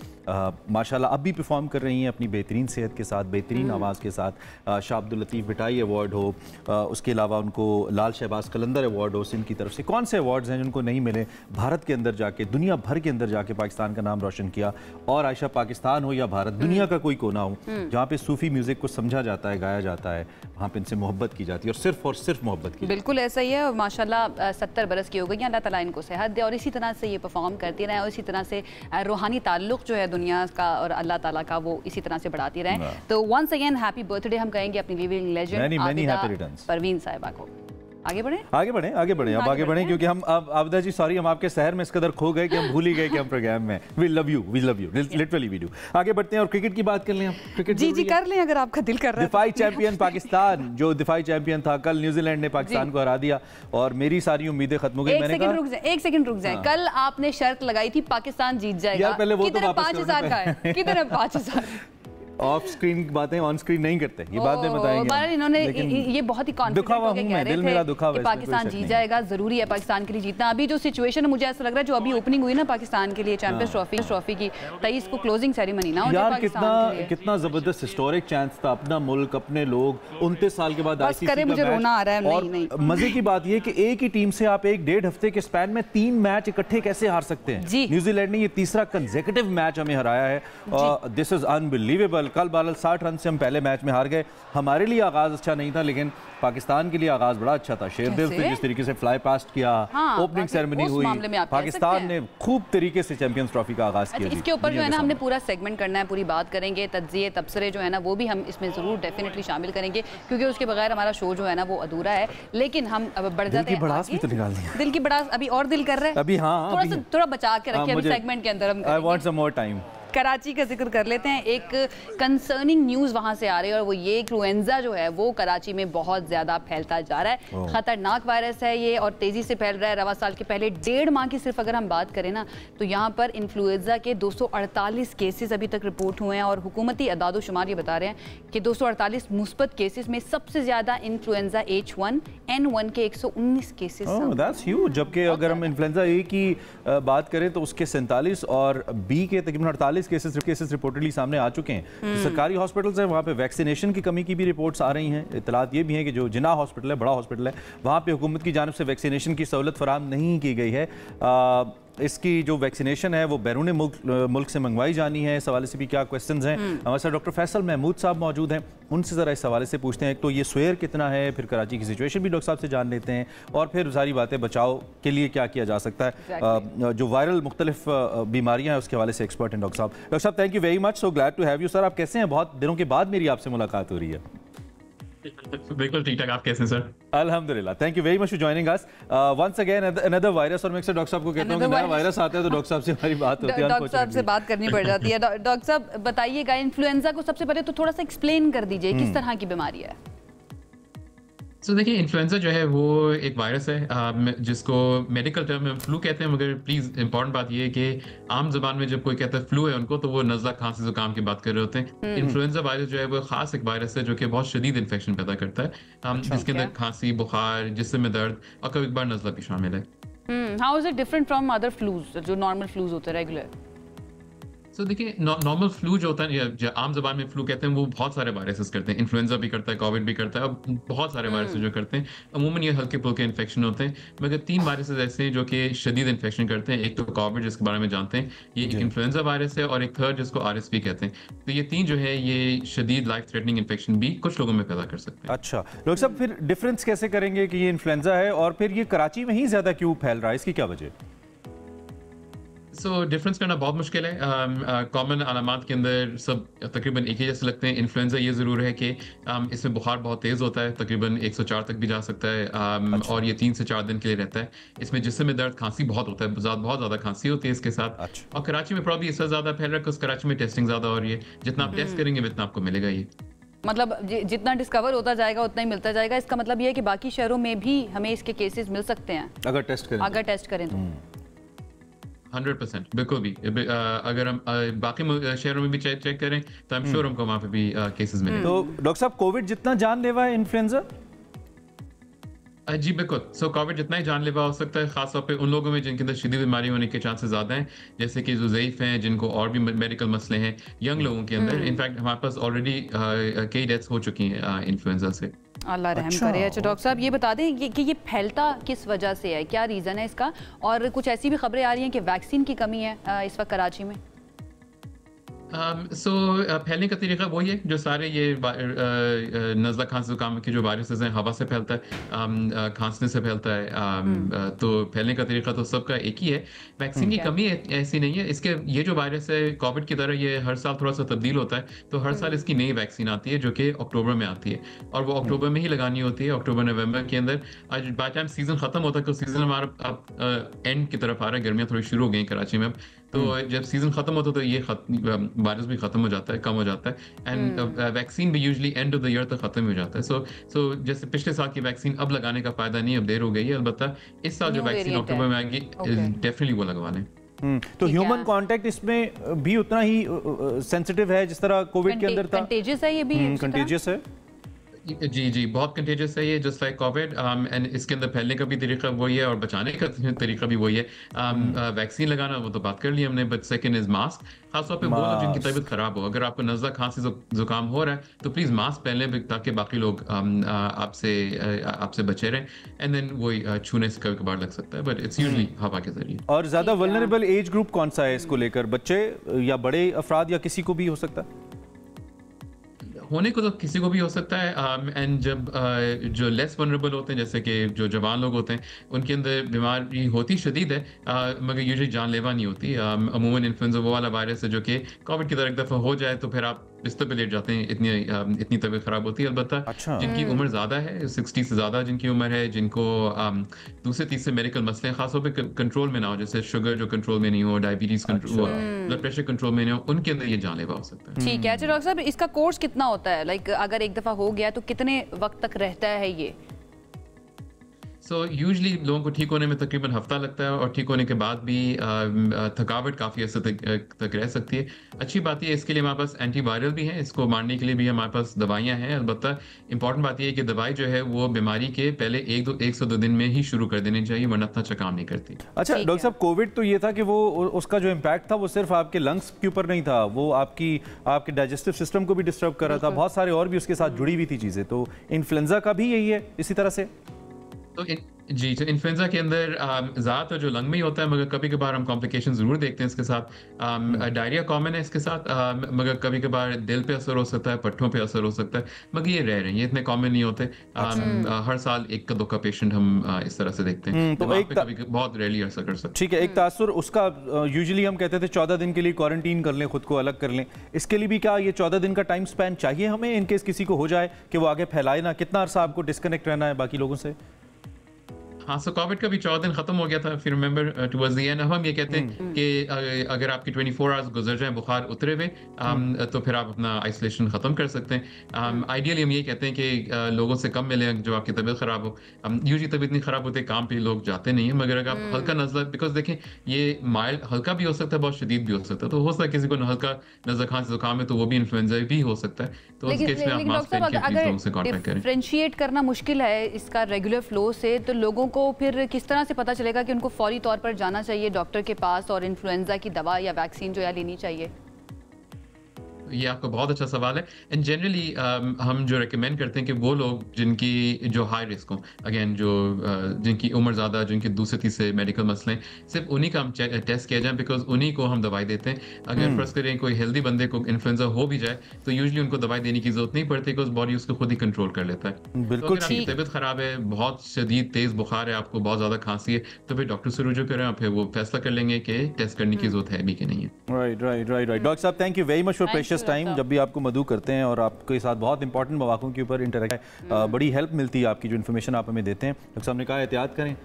माशाल्लाह अब भी परफॉर्म कर रही हैं अपनी बेहतरीन सेहत के साथ, बेहतरीन आवाज़ के साथ। शाह अब्दुल लतीफ़ भिटाई अवार्ड हो, उसके अलावा उनको लाल शहबाज कलंदर अवार्ड हो सिंध की तरफ से। कौन से अवार्ड्स हैं जिनको नहीं मिले? भारत के अंदर जाके, दुनिया भर के अंदर जाके पाकिस्तान का नाम रोशन किया। और आयशा, पाकिस्तान हो या भारत, दुनिया का कोई कोना हो जहाँ पे सूफ़ी म्यूज़िक को समझा जाता है, गाया जाता है, वहाँ पे इनसे मोहब्बत की जाती है और सिर्फ मोहब्बत की। बिल्कुल ऐसा ही है। और माशाल्लाह 70 बरस की हो गई, अल्लाह ताला इनको सेहत दे और इसी तरह से ये परफॉर्म करती रहें और इसी तरह से रूहानी ताल्लुक़ जो है दुनिया का और अल्लाह ताला का वो इसी तरह से बढ़ाती रहे। तो वंस अगेन हैप्पी बर्थडे हम कहेंगे अपनी लिविंग लेजेंड आबिदा परवीन साहिबा को। आगे बढ़े अब आगे बढ़े क्योंकि हम अब आबिदा जी सॉरी हम आपके शहर में इस कदर खो गए कि हम भूल ही गए कि हम प्रोग्राम में we love you literally we do. आगे बढ़ते हैं और क्रिकेट की बात कर लें हम। क्रिकेट जी कर लें अगर आपका दिल कर रहा है। दिफाई चैंपियन पाकिस्तान जो दिफाई चैंपियन था, कल न्यूजीलैंड ने पाकिस्तान को हरा दिया और मेरी सारी उम्मीदें खत्म हो गई। मैंने कहा एक सेकंड रुक जाए। कल आपने शर्त लगाई थी पाकिस्तान जीत जाएगा, कितने 5000 का है, कितने 5000 ऑफ स्क्रीन बातें ऑन स्क्रीन नहीं करते, ये बात में बताएंगे। इन्होंने ये बहुत ही कॉन्फिडेंट होकर कह रहे थे कि पाकिस्तान जीत जाएगा, जरूरी है पाकिस्तान के लिए जीतना। अभी जो सिचुएशन है मुझे ऐसा लग रहा है जो अभी ओपनिंग हुई ना पाकिस्तान के लिए चैंपियंस ट्रॉफी की 23 को क्लोजिंग सेरेमनी ना यार कितना जबरदस्त हिस्टोरिक चांस था, अपना मुल्क अपने लोग 29 साल के बाद आईसीसी का मुझे रोना आ रहा है। और मजे की बात ये कि एक ही टीम से आप 1.5 हफ्ते के स्पैन में 3 मैच इकट्ठे कैसे हार सकते हैं। न्यूजीलैंड ने ये तीसरा कंसेक्यूटिव मैच हमें हराया है। This is unbelievable. कल बादल 60 रन से हम पहले मैच में हार गए। हमारे लिए आगाज अच्छा नहीं था लेकिन पाकिस्तान के लिए आगाज बड़ा अच्छा था। शेरदेव से जिस तरीके से फ्लाई पास्ट किया, ओपनिंग सेरेमनी हुई, पाकिस्तान ने खूब तरीके से चैंपियंस ट्रॉफी का आगाज किया। इसके ऊपर जो है ना हमने पूरा सेगमेंट करना है, पूरी बात करेंगे, तज्जिए तबसरे जो है ना वो भी हम इसमें जरूर डेफिनेटली शामिल करेंगे क्योंकि उसके बगैर हमारा शो जो है ना वो अधूरा है। लेकिन हम अब बढ़ जाते हैं। भड़ास भी तो निकाल दिया। दिल की भड़ास अभी और दिल कर रहा है अभी। हाँ थोड़ा बचा के रखिए अभी सेगमेंट के अंदर हम I want some more time. Karachi का जिक्र कर लेते हैं। एक कंसर्निंग न्यूज़ वहां से आ रही है और वो ये इन्फ्लुएंजा जो है वो कराची में बहुत ज़्यादा फैलता जा रहा है। खतरनाक वायरस है ये और तेज़ी से फैल रहा है। रवा साल के पहले 1.5 माह की सिर्फ अगर हम बात करें ना तो यहाँ पर इन्फ्लुएंजा के 248 केसेस अभी तक रिपोर्ट हुए हैं और हुकूमती अदादोशुमार ये बता रहे हैं कि 248 मुस्बत केसेस में सबसे ज़्यादा इन्फ्लुएंजा H1N1 के 119 केसेस। That's huge. जबकि अगर हम इन्फ्लुएंजा ए की बात करें तो उसके 47 और बी के तकरीबन 48 केसेस रिपोर्टेडली सामने आ चुके हैं। तो सरकारी हॉस्पिटल्स हैं वहाँ पे वैक्सीनेशन की कमी की भी रिपोर्ट्स आ रही हैं। इतलात ये भी हैं कि जो जिन्ना हॉस्पिटल है, बड़ा हॉस्पिटल है, वहाँ पे हुकूमत की जानिब से वैक्सीनेशन की सहूलत फराहम नहीं की गई है। इसकी जो वैक्सीनेशन है वो बैरून मुल्क से मंगवाई जानी है। इस हवाले से भी क्या क्वेश्चंस हैं। हमारे साथ डॉक्टर फैसल महमूद साहब मौजूद हैं, उनसे ज़रा इस हवाले से पूछते हैं। तो ये स्वेयर कितना है, फिर कराची की सिचुएशन भी डॉक्टर साहब से जान लेते हैं और फिर सारी बातें बचाव के लिए क्या किया जा सकता है। जो वायरल मुख्तलिफ बीमारियाँ हैं उसके हवाले से एक्सपर्ट हैं डॉक्टर साहब। Thank you very much, so glad to have you sir. आप कैसे हैं? बहुत दिनों के बाद मेरी आपसे मुलाकात हो रही है। बिल्कुल ठीक ठाक। आप कैसे हैं सर? अल्हम्दुलिल्लाह। Thank you very much for joining us once again. Another virus. और मैं अक्सर डॉक्टर साहब को कहता हूं कि नया वायरस आता है तो डॉक्टर साहब से हमारी बात होती है। डॉक्टर साहब से बात करनी पड़ जाती है। डॉक्टर साहब बताइएगा इन्फ्लुएंजा को सबसे पहले तो थोड़ा सा एक्सप्लेन कर दीजिए किस तरह की बीमारी है। तो देखिए इन्फ्लुएंजा जो है वो एक वायरस है जिसको मेडिकल टर्म में फ्लू कहते हैं, मगर प्लीज इंपॉर्टेंट बात ये है कि आम जबान में जब कोई कहता है फ्लू है उनको तो वो नज़ला खांसी जुकाम की बात कर रहे होते हैं। इन्फ्लुएंजा वायरस जो है वो खास एक वायरस है जो कि बहुत शदीद इन्फेक्शन पैदा करता है, जिसके अंदर खांसी, बुखार, जिस्म में दर्द और कभी बार नज़ला भी शामिल है। How is it different from other flus जो नॉर्मल फ्लूज होते हैं रेगुलर? तो देखिए नॉर्मल फ्लू जो होता है या आम जबान में फ्लू कहते हैं वो बहुत सारे वायरसेस करते हैं। इन्फ्लुएंजा भी करता है, कोविड भी करता है, अब बहुत सारे वायरसेस जो करते हैं। अमूमन ये हल्के फुल्के इन्फेक्शन होते हैं, मगर 3 वायरसेस ऐसे हैं जो कि शदीद इन्फेक्शन करते हैं। एक तो कोविड जिसके बारे में जानते हैं, ये इन्फ्लुएंजा वायरस है, और एक थर्ड जिसको RSV कहते हैं। तो ये 3 जो है ये शदीद लाइफ थ्रेटनिंग इन्फेक्शन भी कुछ लोगों में पैदा कर सकते हैं। अच्छा डॉक्टर साहब, फिर डिफरेंस कैसे करेंगे कि ये इन्फ्लुएंजा है और फिर ये कराची में ही ज्यादा क्यों फैल रहा है, इसकी क्या वजह? डिफरेंस करना बहुत मुश्किल है। कॉमन अलामात के अंदर सब तकरीबन एक ही जैसे लगते हैं। इन्फ्लुएंजा ये ज़रूर है कि इसमें बुखार बहुत तेज़ होता है, तकरीबन 104 तक भी जा सकता है। अच्छा। और ये 3 से 4 दिन के लिए रहता है। इसमें जिस्म में दर्द, खांसी बहुत होता है, बहुत ज़्यादा खांसी होती है इसके साथ। अच्छा। और कराची में प्रॉब्लम इससे ज़्यादा फैल रहा है because कराची में टेस्टिंग ज़्यादा हो रही है। जितना आप टेस्ट करेंगे उतना आपको मिलेगा। ये मतलब जितना डिस्कवर होता जाएगा उतना ही मिलता जाएगा। इसका मतलब ये है कि बाकी शहरों में भी हमें इसके केसेस मिल सकते हैं अगर टेस्ट करें तो। 100% बिल्कुल भी। अगर हम बाकी शहरों में भी चेक करें तो आई एम श्योर हमको वहाँ पे भी केसेस मिलेंगे। तो डॉक्टर साहब कोविड जितना जानलेवा है इन्फ्लुएंजा? जी बिल्कुल। कोविड जितना ही जानलेवा हो सकता है, खासतौर पे उन लोगों में जिनके अंदर शदीद बीमारी होने के चांसेस ज़्यादा हैं, जैसे कि जो ज़ईफ़ हैं, जिनको और भी मेडिकल मसले हैं, यंग लोगों के अंदर। इनफैक्ट हमारे पास ऑलरेडी कई डेथ्स हो चुकी हैं इन्फ्लुएंजा से। अल्लाह रहम करे। अच्छा डॉक्टर साहब ये बता दें कि ये फैलता किस वजह से है, क्या रीज़न है इसका? और कुछ ऐसी भी खबरें आ रही हैं कि वैक्सीन की कमी है इस वक्त कराची में। फैलने का तरीका वही है जो सारे ये नज़ला खांसी जुकाम की जो वायरसेस हैं हवा से फैलता है, खांसने से फैलता है। तो फैलने का तरीका तो सबका एक ही है। वैक्सीन की कमी ऐसी नहीं है। इसके ये जो वायरस है कोविड की तरह ये हर साल थोड़ा सा तब्दील होता है, तो हर साल इसकी नई वैक्सीन आती है जो कि अक्टूबर में आती है और वो अक्टूबर में ही लगानी होती है, अक्टूबर नवंबर के अंदर। आज बाय टाइम सीजन खत्म होता है तो सीजन हमारा अब एंड की तरफ आ रहा है, गर्मियाँ थोड़ी शुरू हो गई कराची में अब, तो जब सीजन खत्म होता है तो ये वायरस भी खत्म हो जाता है, कम हो जाता है एंड वैक्सीन भी usually end of the year तक खत्म हो जाता है। सो जैसे पिछले साल की वैक्सीन अब लगाने का फायदा नहीं, अब देर हो गई है। अलबत्ता इस साल जो वैक्सीन अक्टूबर में आएगी डेफिनेटली वो लगवा लें। तो ह्यूमन कांटेक्ट इसमें भी उतना ही सेंसिटिव है जिस तरह कोविड के अंदर था? कंटेजियस है ये भी? कंटेजियस है जी बहुत कंटेजियस है ये, जस्ट लाइक कोविड। एंड इसके अंदर फैलने का भी तरीका वही है और बचाने का तरीका भी वही है। वैक्सीन लगाना वो तो बात कर ली हमने, बट सेकंड इज मास्क। खासतौर पे वो लोग जिनकी तबीयत खराब हो, अगर आपको नज़ला खांसी जुकाम हो रहा है तो प्लीज मास्क पहन लें ताकि बाकी लोग आपसे बचे रहें। एंड देन वही छूने से कभी कभार लग सकता है, बट इट्स यूजुअली हवा के जरिए। और ज्यादा वल्नरेबल एज ग्रुप कौन सा है इसको लेकर? बच्चे या बड़े अफराद या किसी को भी हो सकता है? होने को तो किसी को भी हो सकता है। एंड जब जो लेस वनरेबल होते हैं जैसे कि जो जवान लोग होते हैं उनके अंदर बीमारी होती शदीद है, मगर यूजुअली जानलेवा नहीं होती। अमूमन इन्फ्लुएंजा वो वाला वायरस है जो कि कोविड की तरह एक दफ़ा हो जाए तो फिर आप बिस्तर पे लेट जाते हैं, इतनी तबीयत खराब होती है। अलबत्ता जिनकी उम्र ज़्यादा है, 60 से ज़्यादा जिनकी उम्र है, जिनको दूसरे तीसरे मेडिकल मसले खासतौर पे कंट्रोल में ना हो, जैसे शुगर जो कंट्रोल में नहीं हो, diabetes control, blood pressure control में नहीं हो, उनके अंदर ये जानलेवा हो सकता है। ठीक है। अच्छा डॉक्टर साहब, इसका कोर्स कितना होता है? लाइक अगर एक दफ़ा हो गया तो कितने वक्त तक रहता है ये? सो यूजुअली लोगों को ठीक होने में तकरीबन हफ्ता लगता है और ठीक होने के बाद भी थकावट काफ़ी अर्से तक रह सकती है। अच्छी बात यह है इसके लिए हमारे पास एंटीवायरल भी हैं, इसको मारने के लिए भी हमारे पास दवाइयाँ हैं। अलबत्ता इंपॉर्टेंट बात यह है कि दवाई जो है वो बीमारी के पहले 1-2 दिन में ही शुरू कर देनी चाहिए, वरना अच्छा काम नहीं करती। अच्छा डॉक्टर साहब, कोविड तो ये था कि वो उसका जो इम्पैक्ट था वो सिर्फ आपके लंग्स के ऊपर नहीं था, वो आपके डाइजेस्टिव सिस्टम को भी डिस्टर्ब कर रहा था, बहुत सारे और भी उसके साथ जुड़ी हुई थी चीज़ें। तो इन्फ्लुएंजा का भी यही है इसी तरह से? तो इन्फ्लुएंजा के अंदर ज़्यादातर जो लंग में ही होता है, मगर कभी कभार हम कॉम्प्लिकेशन ज़रूर देखते हैं इसके साथ। डायरिया कॉमन है इसके साथ, मगर कभी कभार दिल पे असर हो सकता है, पट्ठों पे असर हो सकता है, मगर ये रह रहे हैं, ये इतने कॉमन नहीं होते। हर साल 1 का पेशेंट हम इस तरह से देखते हैं, तो एक कभी बहुत रेयरली असर कर सकते हैं। ठीक है, एक तासुर उसका यूजुअली हम कहते थे 14 दिन के लिए क्वारंटीन कर लें, खुद को अलग कर लें। इसके लिए भी क्या ये 14 दिन का टाइम स्पैन चाहिए हमें, इनकेस किसी को हो जाए कि वो आगे फैलाए ना? कितना अर्सा आपको डिस्कनेक्ट रहना है बाकी लोगों से? हाँ, सो कोविड का भी 14 दिन खत्म हो गया था, फिर रिमेंबर टुवर्ड्स द एंड हम ये कहते हैं कि अगर आपकी 24 आवर्स गुजर जाए बुखार उतरे हुए, तो फिर आप अपना आइसोलेशन खत्म कर सकते हैं। आइडियली हम ये कहते हैं कि लोगों से कम मिलें जो आपकी तबीयत खराब हो। यूजुअली तबीयत नहीं खराब होती, काम पे लोग जाते नहीं है, मगर अगर आप हल्का नज़ला, बिकॉज देखें ये माइल्ड हल्का भी हो सकता है, बहुत शदीद भी हो सकता है, तो हो सकता है किसी को हल्का नज़ला खांसी जुकाम है तो वो भी इन्फ्लुएंजा भी हो सकता है। तो उस केस में आप मास्क पहन के प्लीज लोगों से कांटेक्ट करें। डिफरेंशिएट करना मुश्किल है इसका रेगुलर फ्लो से, तो लोगों को फिर किस तरह से पता चलेगा कि उनको फौरी तौर पर जाना चाहिए डॉक्टर के पास और इन्फ्लुएंजा की दवा या वैक्सीन जो है लेनी चाहिए? ये आपका बहुत अच्छा सवाल है। एंड जनरली हम जो रेकमेंड करते हैं कि वो लोग जिनकी जो हाई रिस्क हो, अगेन जो जिनकी उम्र ज़्यादा, जिनके दूसरे तीसरे मेडिकल मसले हैं, सिर्फ उन्हीं का हम टेस्ट किया जाए, बिकॉज उन्हीं को हम दवाई देते हैं। अगर फर्स्ट करें कोई हेल्दी बंदे को इन्फ्लुएंजा हो भी जाए तो यूजुअली उनको दवाई देने की जरूरत नहीं पड़ती, बिकॉज बॉडी उसको खुद ही कंट्रोल कर लेता है। बिल्कुल। तो अगर आपकी तबीयत खराब है, बहुत शदीद तेज बुखार है, आपको बहुत ज़्यादा खांसी है, तो फिर डॉक्टर से रुजू करें और फिर वो फैसला कर लेंगे कि टेस्ट करने की जरूरत है भी कि नहीं है। राइट। डॉक्टर साहब, thank you very much for precious time. जब भी आपको मदू करते हैं और आपके साथ बहुत इंपॉर्टेंट मौक़ों के ऊपर इंटरेक्ट बड़ी हेल्प मिलती है आपकी जो इन्फॉर्मेशन आप हमें देते हैं। डॉक्टर साहब ने कहा एहतियात करें।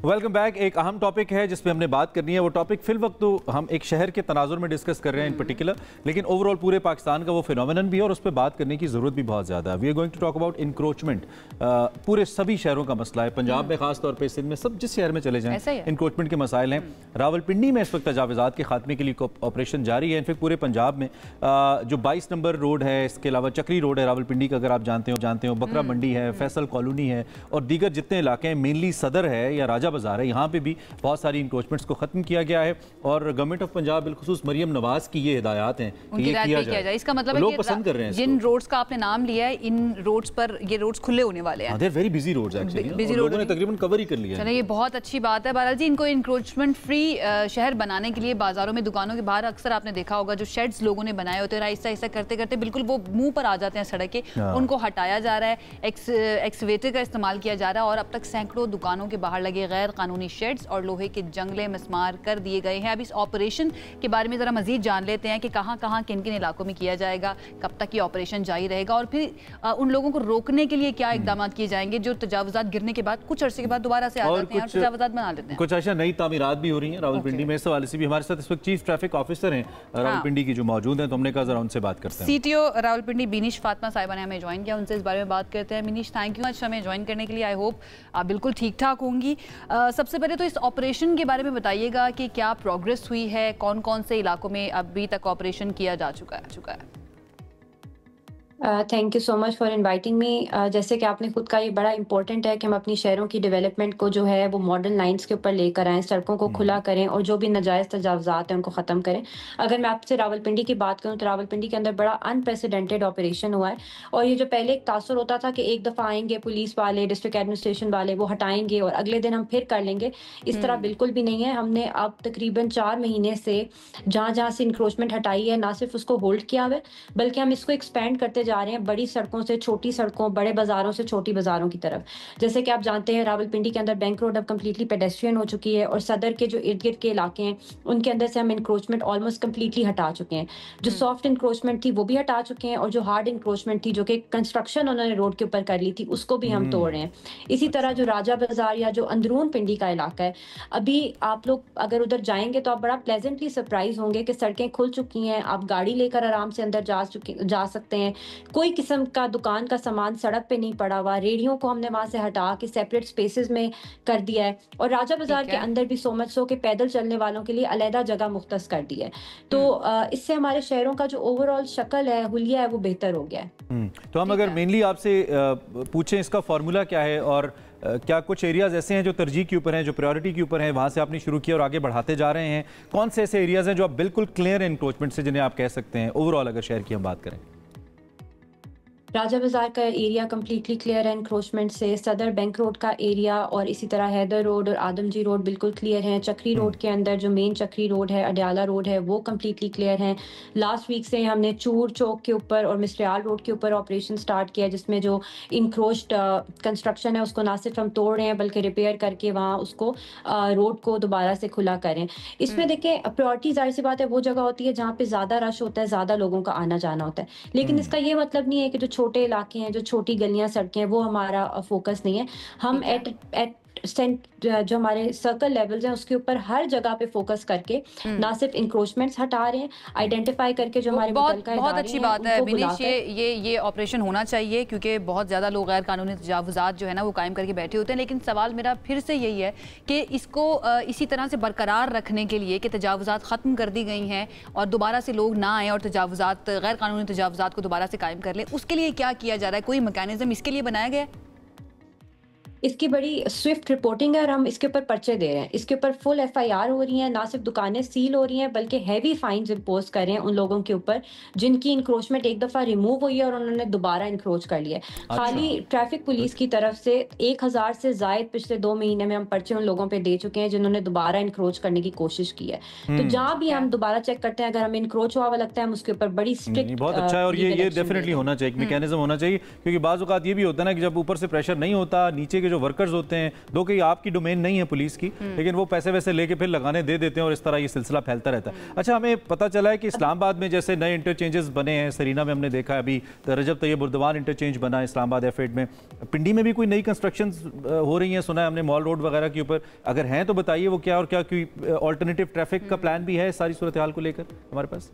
Welcome back. एक अहम टॉपिक है जिस पे हमने बात करनी है। वो टॉपिक फिल वक्त तो हम एक शहर के तनाजुर में डिस्कस कर रहे हैं इन पर्टिकुलर, लेकिन ओवरऑल पूरे पाकिस्तान का वो फिनोमिनन भी है और उस पर बात करने की ज़रूरत भी बहुत ज़्यादा है। We are going to talk about encroachment. पूरे सभी शहरों का मसला है, पंजाब में खास तौर पर, सिंध में, सब जिस शहर में चले जाएँ इंक्रोचमेंट के मसाइल हैं। रावलपिंडी में इस वक्त तजावुज़ात के खात्मे के लिए ऑपरेशन जारी है। इनफैक्ट पूरे पंजाब में जो 22 नंबर रोड है, इसके अलावा चक्री रोड है रावलपिंडी का, अगर आप जानते हो, बकरा मंडी है, फैसल कॉलोनी है और दीगर जितने इलाके हैं, मेनली सदर है या राजा बाजार है, यहाँ पे भी बहुत सारी इंक्रोचमेंट्स को ख़त्म किया गया है और गवर्नमेंट ऑफ पंजाब बिलखुसूस मरियम नवाज की ये हिदायत हैं कि ये किया जाए। इसका मतलब लोग पसंद कर रहे हैं जिन रोड्स का आपने नाम लिया है, इन रोड्स पर ये रोड्स खुले होने वाले हैं। They are very busy roads actually, लोगों ने तकरीबन कवर ही कर लिया है। ये बहुत अच्छी बात है बहरहाल जी। इनको इंक्रोचमेंट फ्री शहर बनाने के लिए बाजारों में, दुकानों के बाहर अक्सर आपने देखा होगा जो शेड्स लोगों ने बनाए होते हैं, आहिस्ता आहिस्ता करते करते बिल्कुल वो मुंह पर आ जाते हैं सड़क के, उनको हटाया जा रहा है, एक्सवेटर का इस्तेमाल किया जा रहा है और अब तक सैकड़ों दुकानों के बाहर लगे गैर कानूनी शेड्स और लोहे के जंगले मिसमार कर दिए गए हैं। अब इस ऑपरेशन के बारे में ज़रा मजीद जान लेते हैं कि कहाँ कहाँ किन किन इलाकों में किया जाएगा, कब तक ये ऑपरेशन जारी रहेगा और फिर उन लोगों को रोकने के लिए क्या इकदाम किए जाएंगे जो तजावुजात गिरने के बाद कुछ अरसे के बाद दोबारा से आ जाते हैं और तजावुजात बना लेते हैं। कुछ ऐसा नई तामीरात भी हो रही हैं रावलपिंडी में। इस हवाले से भी हमारे साथ इस वक्त चीफ ट्रैफिक ऑफिसर हैं रावलपिंडी की जो मौजूद हैं, तो हमने कहा जरा उनसे बात करते हैं। सीटीओ रावलपिंडी बिनीश फातिमा साहिबा ने हमें ज्वाइन किया, उनसे इस बारे में बात करते हैं। बिनीश, थैंक यू मच हमें ज्वाइन करने के लिए। आई होप आप बिल्कुल ठीक ठाक होंगी। सबसे पहले तो इस ऑपरेशन के बारे में बताइएगा कि क्या प्रोग्रेस हुई है, कौन कौन से इलाकों में अभी तक ऑपरेशन किया जा चुका है। Thank you so much for inviting me. जैसे कि आपने खुद का, ये बड़ा इंपॉर्टेंट है कि हम अपनी शहरों की डेवलपमेंट को जो है वो मॉडर्न लाइंस के ऊपर लेकर आएँ, सड़कों को खुला करें और जो भी नाजायज़ तजावुज़ात हैं उनको ख़त्म करें। अगर मैं आपसे रावलपिंडी की बात करूं तो रावलपिंडी के अंदर बड़ा अनप्रेसिडेंटेड ऑपरेशन हुआ है और ये जो पहले एक तासुर होता था कि एक दफ़ा आएंगे पुलिस वाले, डिस्ट्रिक्ट एडमिनिस्ट्रेशन वाले, वो हटाएंगे और अगले दिन हम फिर कर लेंगे, इस तरह बिल्कुल भी नहीं है। हमने अब तकरीबन 4 महीने से जहाँ जहाँ से इंक्रोचमेंट हटाई है, ना सिर्फ उसको होल्ड किया हुआ है बल्कि हम इसको एक्सपेंड करते जा रहे हैं, बड़ी सड़कों से छोटी सड़कों, बड़े बाजारों से छोटी बाजारों की तरफ। जैसे कि आप जानते हैं रावलपिंडी के अंदर बैंक रोड अब कम्प्लीटली पेडेस्ट्रियन हो चुकी है और सदर के जो इर्द गिर्द के इलाके हैं उनके अंदर से हम इंक्रोचमेंट ऑलमोस्ट कम्प्लीटली हटा चुके हैं। जो सॉफ्ट इंक्रोचमेंट थी वो भी हटा चुके हैं और जो हार्ड इंक्रोचमेंट थी, जो कि कंस्ट्रक्शन उन्होंने रोड के ऊपर कर ली थी, उसको भी हम तोड़ रहे हैं। इसी तरह जो राजा बाजार या जो अंदरून पिंडी का इलाका है, अभी आप लोग अगर उधर जाएंगे तो आप बड़ा प्लेजेंटली सरप्राइज होंगे कि सड़कें खुल चुकी हैं, आप गाड़ी लेकर आराम से अंदर जा सकते हैं, कोई किस्म का दुकान का सामान सड़क पे नहीं पड़ा हुआ, रेडियो को हमने वहां से हटा के सेपरेट स्पेसेस में कर दिया है और राजा बाजार के अंदर भी सो मच सो कि पैदल चलने वालों के लिए अलहदा जगह मुख्तस कर दी है। तो इससे हमारे शहरों का जो ओवरऑल शक्ल है, हुलिया है, वो बेहतर हो गया है। तो हम अगर मेनली आपसे पूछें इसका फॉर्मूला क्या है और क्या कुछ एरियाज ऐसे हैं जो तरजीह के ऊपर हैं, जो प्रायोरिटी के ऊपर हैं, वहाँ से आपने शुरू किया और आगे बढ़ाते जा रहे हैं, कौन से ऐसे एरियाज हैं जो आप बिल्कुल क्लियर एनक्रोचमेंट से जिन्हें आप कह सकते हैं ओवरऑल अगर शहर की हम बात करें? राजा बाजार का एरिया कम्प्लीटली क्लियर है इंक्रोचमेंट से, सदर बैंक रोड का एरिया और इसी तरह हैदर रोड और आदमजी रोड बिल्कुल क्लियर हैं। चक्री रोड के अंदर जो मेन चक्री रोड है, अडयाला रोड है, वो कम्प्लीटली क्लियर हैं। लास्ट वीक से हमने चूर चौक के ऊपर और मिस्रियाल रोड के ऊपर ऑपरेशन स्टार्ट किया, जिसमें जो इंक्रोच्ड कंस्ट्रक्शन है उसको ना सिर्फ हम तोड़ रहे हैं बल्कि रिपेयर करके वहाँ उसको रोड को दोबारा से खुला करें। इसमें देखें, प्रायोरिटी जाहिर सी बात है वो जगह होती है जहाँ पे ज़्यादा रश होता है, ज़्यादा लोगों का आना जाना होता है, लेकिन इसका ये मतलब नहीं है कि जो छोटे इलाके हैं, जो छोटी गलियां सड़कें हैं, वो हमारा फोकस नहीं है। हम एट जो हमारे सर्कल लेवल्स हैं उसके ऊपर हर जगह पे फोकस करके ना सिर्फ इंक्रोचमेंट्स हटा रहे हैं, आइडेंटिफाई करके जो हमारे बहुत अच्छी बात है बिनीश, ये ऑपरेशन होना चाहिए क्योंकि बहुत ज़्यादा लोग गैर कानूनी तजावुज़ात जो है ना वो कायम करके बैठे होते हैं। लेकिन सवाल मेरा फिर से यही है कि इसको इसी तरह से बरकरार रखने के लिए कि तजावुज़ात ख़त्म कर दी गई हैं और दोबारा से लोग ना आएँ और तजावुज़ात, गैर कानूनी तजावुज़ात को दोबारा से कायम कर लें, उसके लिए क्या किया जा रहा है? कोई मैकेनिज्म इसके लिए बनाया गया है? इसकी बड़ी स्विफ्ट रिपोर्टिंग है और हम इसके ऊपर पर्चे दे रहे हैं। इसके ऊपर फुल FIR हो रही है, ना सिर्फ दुकानें सील हो रही हैं बल्कि हैवी फाइन्स इम्पोज कर रहे हैं उन लोगों के ऊपर जिनकी इंक्रोचमेंट एक दफ़ा रिमूव हुई है और उन्होंने दोबारा इंक्रोच कर लिया है। खाली ट्रैफिक पुलिस की तरफ से 1000 से ज़ायद पिछले 2 महीने में हम पर्चे उन लोगों पर दे चुके हैं जिन्होंने दोबारा इंक्रोच करने की कोशिश की है। तो जहाँ भी हम दोबारा चेक करते हैं, अगर हमें इंक्रोच हुआ लगता है हम उसके ऊपर बड़ी स्ट्रिक्ट, बहुत अच्छा है और ये डेफिनेटली होना चाहिए, मैकेनिज्म होना चाहिए, क्योंकि बाज़ औक़ात ये भी होता है ना कि जब ऊपर से प्रेशर नहीं होता, नीचे के जो वर्कर्स होते हैं, दो कि आपकी डोमेन नहीं है पुलिस की, लेकिन वो पैसे वैसे लेके फिर लगाने दे देते हैं और इस तरह ये सिलसिला फैलता रहता है। अच्छा, हमें पता चला है कि इस्लामाबाद में जैसे नए इंटरचेंजेस बने हैं, सरीना में हमने देखा है, अभी रजब तैयब उर्दवान इंटरचेंज बना है इस्लामाबाद F8 में, पिंडी में भी कोई नई कंस्ट्रक्शन हो रही हैं, सुना है हमने मॉल रोड वगैरह के ऊपर, अगर हैं तो बताइए वो क्या, और क्या कोई ऑल्टरनेटिव ट्रैफिक का प्लान भी है सारी सूरत हाल को लेकर हमारे पास?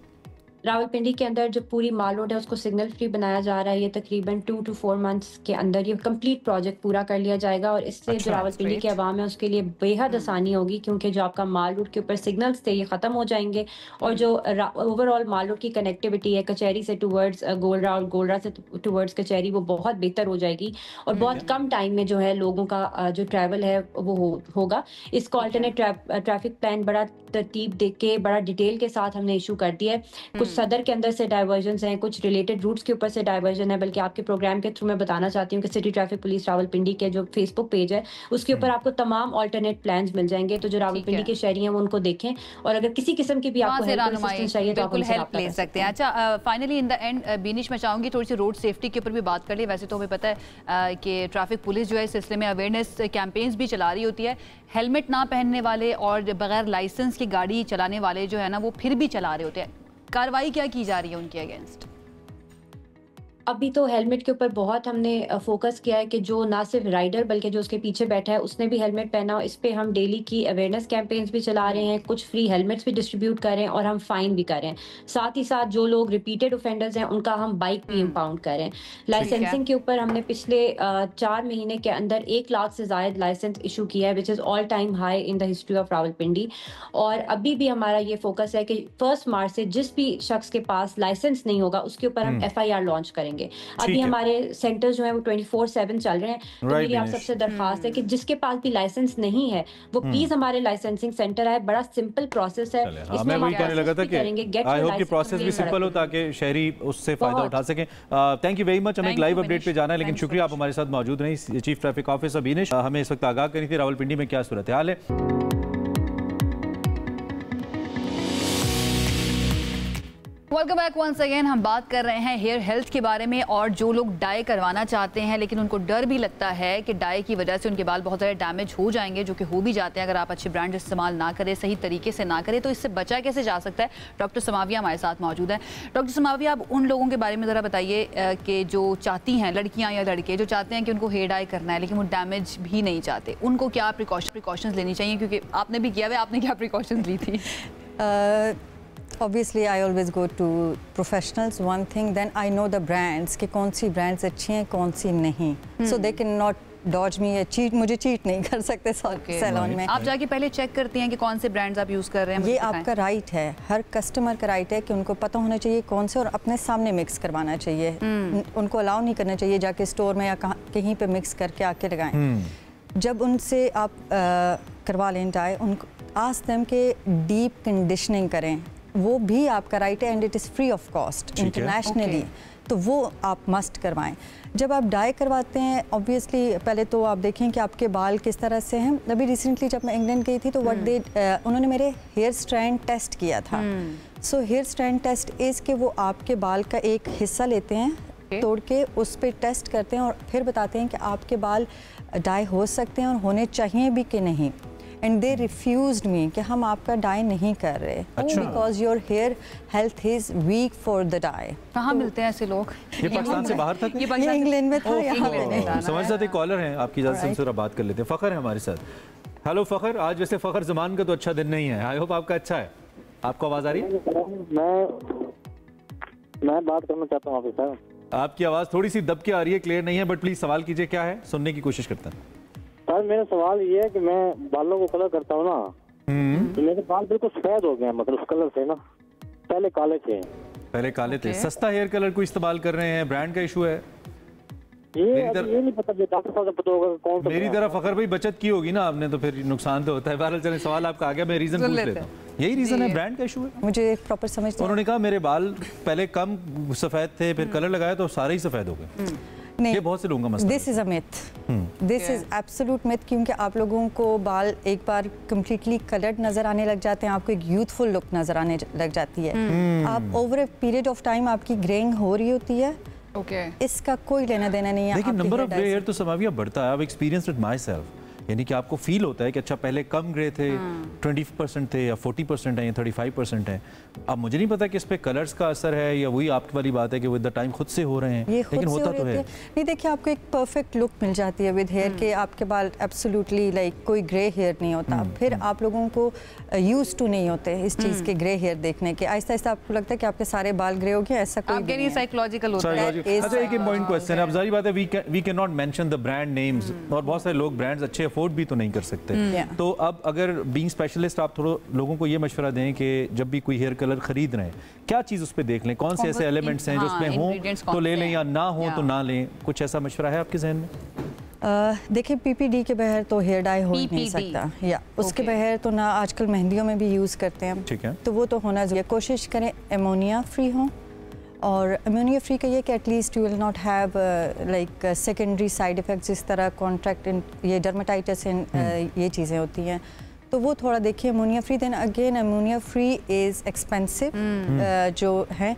रावलपिंडी के अंदर जो पूरी माल रोड है उसको सिग्नल फ्री बनाया जा रहा है। ये तकरीबन 2 to 4 मंथ्स के अंदर ये कंप्लीट प्रोजेक्ट पूरा कर लिया जाएगा और इससे जो रावलपिंडी के अवाम है उसके लिए बेहद आसानी होगी, क्योंकि जो आपका माल रोड के ऊपर सिग्नल्स थे ये ख़त्म हो जाएंगे और जो ओवरऑल माल रोड की कनेक्टिविटी है कचहरी से टूवर्ड्स गोलरा और गोलरा से टूवर्ड्स कचहरी वो बहुत बेहतर हो जाएगी और बहुत कम टाइम में जो है लोगों का जो ट्रैवल है वो होगा। इसको अल्टरनेट ट्रैफिक प्लान बड़ा तरतीब दे के बड़ा डिटेल के साथ हमने इशू कर दिया है। कुछ सदर के अंदर से डाइवर्जन हैं, कुछ रिलेटेड रूट्स के ऊपर से डाइवर्जन है, बल्कि आपके प्रोग्राम के थ्रू मैं बताना चाहती हूँ कि सिटी ट्रैफिक पुलिस रावलपिंडी के जो फेसबुक पेज है उसके ऊपर आपको तमाम अल्टरनेट प्लान्स मिल जाएंगे। तो जो रावलपिंडी के शहरी हैं वो उनको देखें और अगर किसी किस्म की भी आपको हेल्प चाहिए तो आप उनसे हेल्प ले सकते हैं। अच्छा, finally in the end Beenish मैं चाहूंगी थोड़ी सी रोड सेफ्टी के ऊपर भी बात कर ली। वैसे तो हमें पता है कि ट्रैफिक पुलिस जो है इस सिलसिले में अवेयरनेस कैंपेन्स भी चला रही होती है। हेलमेट ना पहनने वाले और बगैर लाइसेंस की गाड़ी चलाने वाले जो है ना वो फिर भी चला रहे होते हैं, कार्रवाई क्या की जा रही है उनके अगेंस्ट? अभी तो हेलमेट के ऊपर बहुत हमने फोकस किया है कि जो ना सिर्फ राइडर बल्कि जो उसके पीछे बैठा है उसने भी हेलमेट पहना हो। इस पे हम डेली की अवेयरनेस कैंपेन्स भी चला रहे हैं, कुछ फ्री हेलमेट्स भी डिस्ट्रीब्यूट कर रहे हैं और हम फाइन भी कर रहे हैं। साथ ही साथ जो लोग रिपीटेड ऑफेंडर्स हैं उनका हम बाइक भी इम्पाउंड कर रहे हैं। लाइसेंसिंग के ऊपर हमने पिछले 4 महीने के अंदर 1 लाख से ज़ायद लाइसेंस इशू किया है, which is all time high in the history of Rawalpindi. और अभी भी हमारा ये फोकस है कि 1 मार्च से जिस भी शख्स के पास लाइसेंस नहीं होगा उसके ऊपर हम FIR लॉन्च करेंगे। अभी हमारे सेंटर्स जो है वो 24/7 चल रहे हैं। तो मेरी आप सबसे दरखास्त है कि जिसके पास भी लाइसेंस नहीं है वो प्लीज हमारे लाइसेंसिंग सेंटर आए। बड़ा सिंपल प्रोसेस है। इसमें मैं वही कहने लगा था कि आई होप कि प्रोसेस भी सिंपल हो ताकि शहरी उससे फायदा उठा सकें। Thank you very much. हमें एक लाइव अपडेट पे जाना है, लेकिन शुक्रिया आप हमारे साथ मौजूद रही। चीफ ट्रैफिक ऑफिसर बीनिश हमें इस वक्त आगाह करी थी रावलपिंडी में क्या सूरत हाल है। Welcome back once again. हम बात कर रहे हैं हेयर हेल्थ के बारे में और जो लोग डाई करवाना चाहते हैं लेकिन उनको डर भी लगता है कि डाई की वजह से उनके बाल बहुत ज़्यादा डैमेज हो जाएंगे, जो कि हो भी जाते हैं अगर आप अच्छे ब्रांड इस्तेमाल ना करें, सही तरीके से ना करें। तो इससे बचा कैसे जा सकता है? डॉक्टर समाविया हमारे साथ मौजूद हैं। डॉक्टर समाविया, आप उन लोगों के बारे में ज़रा बताइए कि जो चाहती हैं, लड़कियाँ या लड़के जो चाहते हैं कि उनको हेयर डाई करना है लेकिन वो डैमेज भी नहीं चाहते, उनको क्या प्रिकॉशंस लेनी चाहिए? क्योंकि आपने भी किया हुआ, आपने क्या प्रिकॉशंस ली थी? Obviously, I always go to professionals. One thing, then I know the brands कि कौन सी brands अच्छी हैं, कौन सी नहीं. So they cannot dodge me या cheat, मुझे cheat नहीं कर सकते सैलून में. आप जाके पहले चेक करती हैं कि कौन से ब्रांड्स आप यूज़ कर रहे हैं? ये आपका राइट है, हर कस्टमर का राइट है कि उनको पता होना चाहिए कौन से और अपने सामने मिक्स करवाना चाहिए. उनको अलाउ नहीं करना चाहिए जाके स्टोर में या कहीं पे मिक्स करके आके लगाएं. जब उनसे आप करवा लें डाई, उनको आस्क देम के डीप कंडीशनिंग करें, वो भी आपका राइट है and it is free of cost internationally. तो वो आप मस्ट करवाएं. जब आप डाई करवाते हैं ऑब्वियसली पहले तो आप देखें कि आपके बाल किस तरह से हैं. अभी रिसेंटली जब मैं इंग्लैंड गई थी तो उन्होंने मेरे हेयर स्ट्रैंड टेस्ट किया था. So hair strand test is कि वो आपके बाल का एक हिस्सा लेते हैं, तोड़ के उस पर टेस्ट करते हैं और फिर बताते हैं कि आपके बाल डाई हो सकते हैं और होने चाहिए भी कि नहीं. एंड दे रिफ्यूज्ड मी कि हम आपका डाई नहीं कर रहे because your hair health is weak for the dye. कहाँ मिलते हैं ऐसे लोग? ये पाकिस्तान से बाहर था? ये इंग्लैंड में था. यहाँ पे समझ साथ एक कॉलर हैं, आपकी इजाज़त से थोड़ा बात कर लेते हैं. फ़खर है हमारे साथ. हेलो फ़खर, आज वैसे फ़खर ज़मान का तो अच्छा दिन नहीं है. आई होप आपका अच्छा है. आपको आवाज़ आ रही है? मैं बात करना चाहता हूँ ऑफिसर. आपकी आवाज़ थोड़ी सी दब के आ रही है, क्लियर नहीं है, बट प्लीज़ सवाल कीजिए. क्या है, सुनने की कोशिश करता हूँ. सर मेरा सवाल ये है कि मैं बालों को कलर करता हूँ ना, तो मेरे बाल बिल्कुल सफेद हो गए हैं, मतलब उस कलर से ना. पहले काले थे. सस्ता हेयर कलर को इस्तेमाल कर रहे हैं, ब्रांड का इशू है. ये नहीं पता, डॉक्टर साहब को पता होगा कौन सा. मेरी तरह फखर भाई बचत की होगी ना आपने, तो फिर नुकसान तो होता है. बहरहाल चलें, सवाल आपका आ गया, मैं रीजन पूछ लेता हूँ. यही रीजन है, ब्रांड का इशू है. मुझे प्रॉपर समझ. उन्होंने कहा मेरे बाल पहले कम सफेद थे, फिर कलर लगाया तो सारे ही सफेद हो गए. ये बहुत से लोगों का मसला. This is a myth. This is absolute myth. क्योंकि आप लोगों को बाल एक बार कम्प्लीटली कलर्ड नजर आने लग जाते हैं, आपको एक यूथफुल लुक नजर आने लग जाती है. आप over a period of time आपकी ग्रेइंग हो रही होती है. इसका कोई लेना देना नहीं है. लेकिन नंबर ऑफ ग्रे हेयर तो समाविया बढ़ता है. I experienced it my self. यानी कि आपको फील होता है कि अच्छा पहले कम ग्रे थे, 20% थे या 40% है या 35% है। अब मुझे नहीं पता कि इस पे कलर्स का असर है या वही आपकी वाली बात है कि विद द टाइम खुद से हो रहे हैं, लेकिन होता तो है। नहीं देखिए, आपको एक परफेक्ट लुक मिल जाती है विद हेयर के, आपके बाल एब्सोल्युटली लाइक कोई ग्रे हेयर नहीं होता। फिर आप लोगों को यूज टू नहीं होते इस चीज़ के ग्रे हेयर देखने के। आहिस्ता आहिस्ता आपको लगता है कि आपके सारे बाल ग्रे हो गए, ऐसा कोई नहीं है। साइकोलॉजिकल होता है। अच्छा, एक इम्पोर्टेंट क्वेश्चन है। अब जारी बात है we can not mention the brand names, और बहुत सारे लोग ब्रांड्स अच्छे अफोर्ड भी तो नहीं कर सकते। तो अब अगर बीइंग स्पेशलिस्ट आप थोड़ा लोगों को ये मशवरा दें कि जब भी कोई हेयर कलर खरीद रहे हैं, क्या चीज़ उस पर देख लें, कौन से ऐसे एलिमेंट्स हैं जो उसमें हों तो ले लें या ना हो तो ना लें, कुछ ऐसा मशवरा है आपके जहन में? देखिए, PPD के बगैर तो हेयर डाई हो ही नहीं सकता, या उसके बगैर तो ना, आजकल मेहंदियों में भी यूज़ करते हैं, ठीक है, तो वो तो होना चाहिए। कोशिश करें अमोनिया फ्री हो, और अमोनिया फ्री का ये कि at least you will not have like secondary side effects, जिस तरह कॉन्ट्रैक्ट ये डर्माटाइटिस ये चीज़ें होती हैं, तो वो थोड़ा देखिए ammonia free. Then again ammonia free is expensive, जो है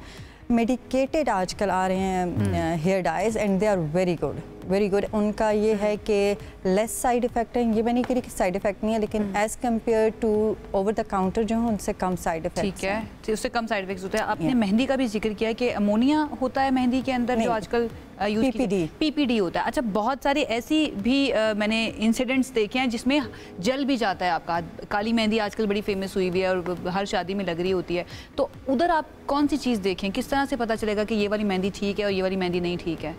मेडिकेटेड आजकल आ रहे हैं hair dyes, and they are very good, very good. उनका ये है कि लेस साइड इफेक्ट है, ये मैं नहीं कह रही कि साइड इफेक्ट नहीं है, लेकिन as compare to over the counter जो है उनसे कम साइड इफेक्ट। ठीक है, तो उससे कम साइड इफेक्ट्स होते हैं। आपने मेहंदी का भी जिक्र किया कि अमोनिया होता है मेहंदी के अंदर, जो आजकल PPD होता है। अच्छा, बहुत सारे ऐसी भी मैंने इंसिडेंट्स देखे हैं जिसमें जल भी जाता है आपका। काली मेहंदी आजकल बड़ी फेमस हुई हुई है और हर शादी में लग रही होती है, तो उधर आप कौन सी चीज़ देखें, किस तरह से पता चलेगा कि ये वाली मेहंदी ठीक है और ये वाली मेहंदी नहीं ठीक है?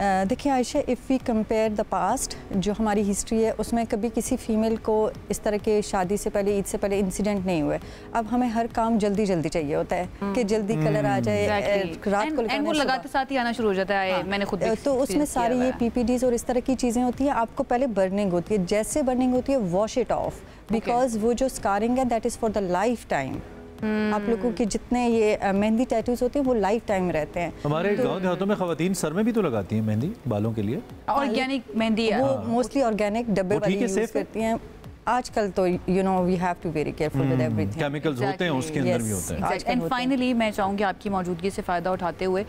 देखिए Ayesha, if we compare the past, जो हमारी हिस्ट्री है उसमें कभी किसी फीमेल को इस तरह के शादी से पहले, ईद से पहले इंसिडेंट नहीं हुए। अब हमें हर काम जल्दी जल्दी चाहिए होता है कि जल्दी कलर आ जाए, रात को वो लगाते साथ ही आना शुरू हो जाता है। मैंने खुद तो उसमें सारी ये PPDs और इस तरह की चीज़ें होती हैं। आपको पहले बर्निंग होती है, जैसे बर्निंग होती है वॉश इट ऑफ, बिकॉज वो जो स्कारिंग है that is for the life time. आप लोगों के जितने ये मेहंदी टैटूज होते हैं वो लाइफ टाइम रहते हैं। हमारे गांव देहातों में खवातीन सर में भी तो लगाती हैं मेहंदी बालों के लिए, ऑर्गेनिक मेहंदी, वो मोस्टली ऑर्गेनिक डब्बे वाली यूज करती हैं आजकल। तो you know we have to very careful with everything, chemicals होते हैं उसके अंदर भी होते हैं। एंड फाइनली मैं चाहूँगी आपकी मौजूदगी से फ़ायदा उठाते हुए,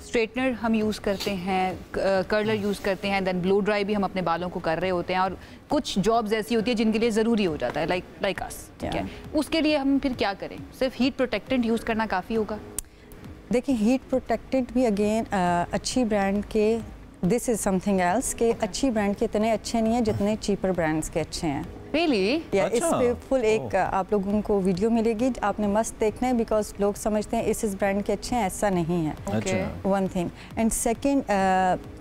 स्ट्रेटनर हम यूज़ करते हैं, कर्लर यूज़ करते हैं, देन ब्लो ड्राई भी हम अपने बालों को कर रहे होते हैं, और कुछ जॉब्स ऐसी होती है जिनके लिए ज़रूरी हो जाता है, लाइक अस, ठीक है, उसके लिए हम फिर क्या करें? सिर्फ हीट प्रोटेक्टेंट यूज़ करना काफ़ी होगा? देखिए, हीट प्रोटेक्टेंट भी अगेन अच्छी ब्रांड के, दिस इज़ समथिंग एल्स, के अच्छी ब्रांड के इतने अच्छे नहीं हैं जितने चीपर ब्रांड्स के अच्छे हैं। Really? या इस पे फुल एक आप लोगों को वीडियो मिलेगी, आपने मस्त देखना है, बिकॉज लोग समझते हैं इस ब्रांड के अच्छे हैं, ऐसा नहीं है। One thing, and second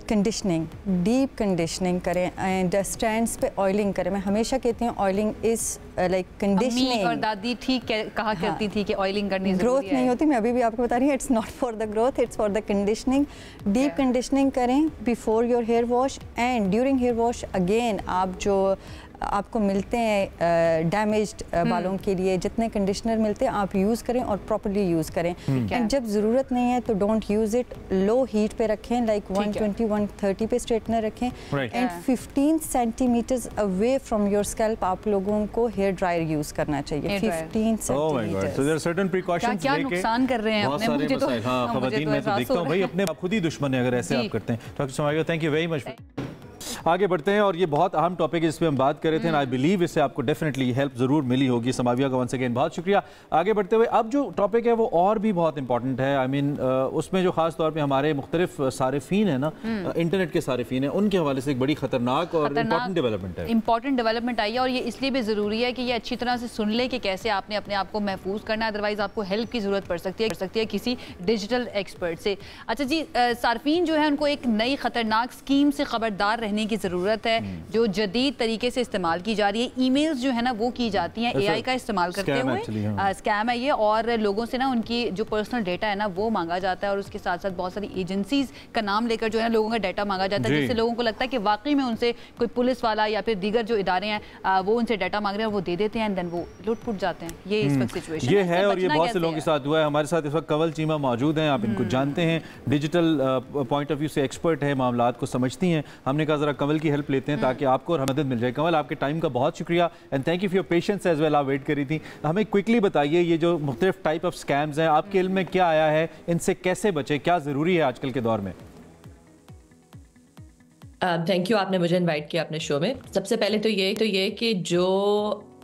conditioning, deep conditioning करें, एंड स्ट्रैंड्स पे ऑयलिंग करें। मैं हमेशा कहती हूँ ऑयलिंग इज लाइक कंडीशनिंग। और दादी ठीक कहा करती थी कि ऑयलिंग करनी ग्रोथ नहीं होती, मैं अभी भी आपको बता रही हूँ, it's not for the growth, it's for the conditioning. Deep conditioning करें before your hair wash, and during hair wash again आप जो आपको मिलते हैं डैमेज्ड बालों के लिए जितने कंडीशनर मिलते हैं आप यूज़ करें और प्रॉपर्ली यूज़ करें। एंड जब ज़रूरत नहीं है तो don't use it, low heat पे रखें, लाइक 120-130 पे स्ट्रेटनर रखें, and 15 centimetres away from your scalp आप लोगों को हेयर ड्रायर यूज़ करना चाहिए। 15 centimetre. So there are certain precautions लेके नुकसान कर रहे हैं अपने, मुझे तो हां खवातीन में तो देखता हूं भाई अपने आप खुद ही दुश्मन है अगर ऐसे आप करते हैं। Doctor Samavia, thank you very much. आगे बढ़ते हैं, और ये बहुत अहम टॉपिक है जिस पे हम बात कर रहे थे, आई बिलीव इससे आपको डेफिनेटली हेल्प जरूर मिली होगी। समाविया का वंस अगेन बहुत शुक्रिया। आगे बढ़ते हुए अब जो टॉपिक है वो और भी बहुत इंपॉर्टेंट है, आई मीन उसमें जो खास तौर पे हमारे मुख्तलिफ सारिफीन है ना, इंटरनेट के सारिफीन है, उनके हवाले से एक बड़ी खतरनाक और इंपॉर्टेंट डेवलपमेंट है। इंपॉर्टेंट डेवलपमेंट आई है, और ये इसलिए भी ज़रूरी है कि ये अच्छी तरह से सुन ले कि कैसे आपने अपने आप को महफूज करना है, अदरवाइज आपको हेल्प की ज़रूरत पड़ सकती है किसी डिजिटल एक्सपर्ट से। अच्छा जी, सार्फिन जो है उनको एक नई खतरनाक स्कीम से खबरदार रहने की ज़रूरत है जो जदीद तरीके से इस्तेमाल की जा रही है। ईमेल्स जो है ना वो की जाती हैं AI का इस्तेमाल करते हुए, स्कैम है ये, और लोगों से ना उनकी जो पर्सनल डेटा है ना वो मांगा जाता है, और उसके साथ साथ बहुत सारी एजेंसीज का नाम लेकर जो है ना लोगों का डाटा मांगा जाता है, जिससे लोगों को लगता है कि वाकई में उनसे कोई पुलिस वाला या फिर दीगर जो इदारे हैं वो उनसे डाटा मांग रहे हैं, वो दे देते हैं, एंड देन वो लुट-पुट जाते हैं। ये इस वक्त सिचुएशन ये है, और ये बहुत से लोगों के साथ हुआ है। हमारे साथ इस वक्त कंवल चीमा मौजूद हैं, आप इनको जानते हैं, डिजिटल पॉइंट ऑफ व्यू से एक्सपर्ट है, मामलात को समझती हैं। हमने कहा जरा कंवल की हेल्प लेते हैं ताकि आपको और मदद मिल जाए। कंवल, आपके टाइम का बहुत शुक्रिया, and thank you for your patience as well. आप वेट करी थी। हमें क्विकली बताइए, ये जो मुख्तलिफ टाइप ऑफ स्कैम्स हैं आपके इल्म में क्या आया है, इनसे कैसे बचे, क्या ज़रूरी है आजकल के दौर में? थैंक यू, आपने मुझे इनवाइट किया अपने शो में। सबसे पहले तो ये कि जो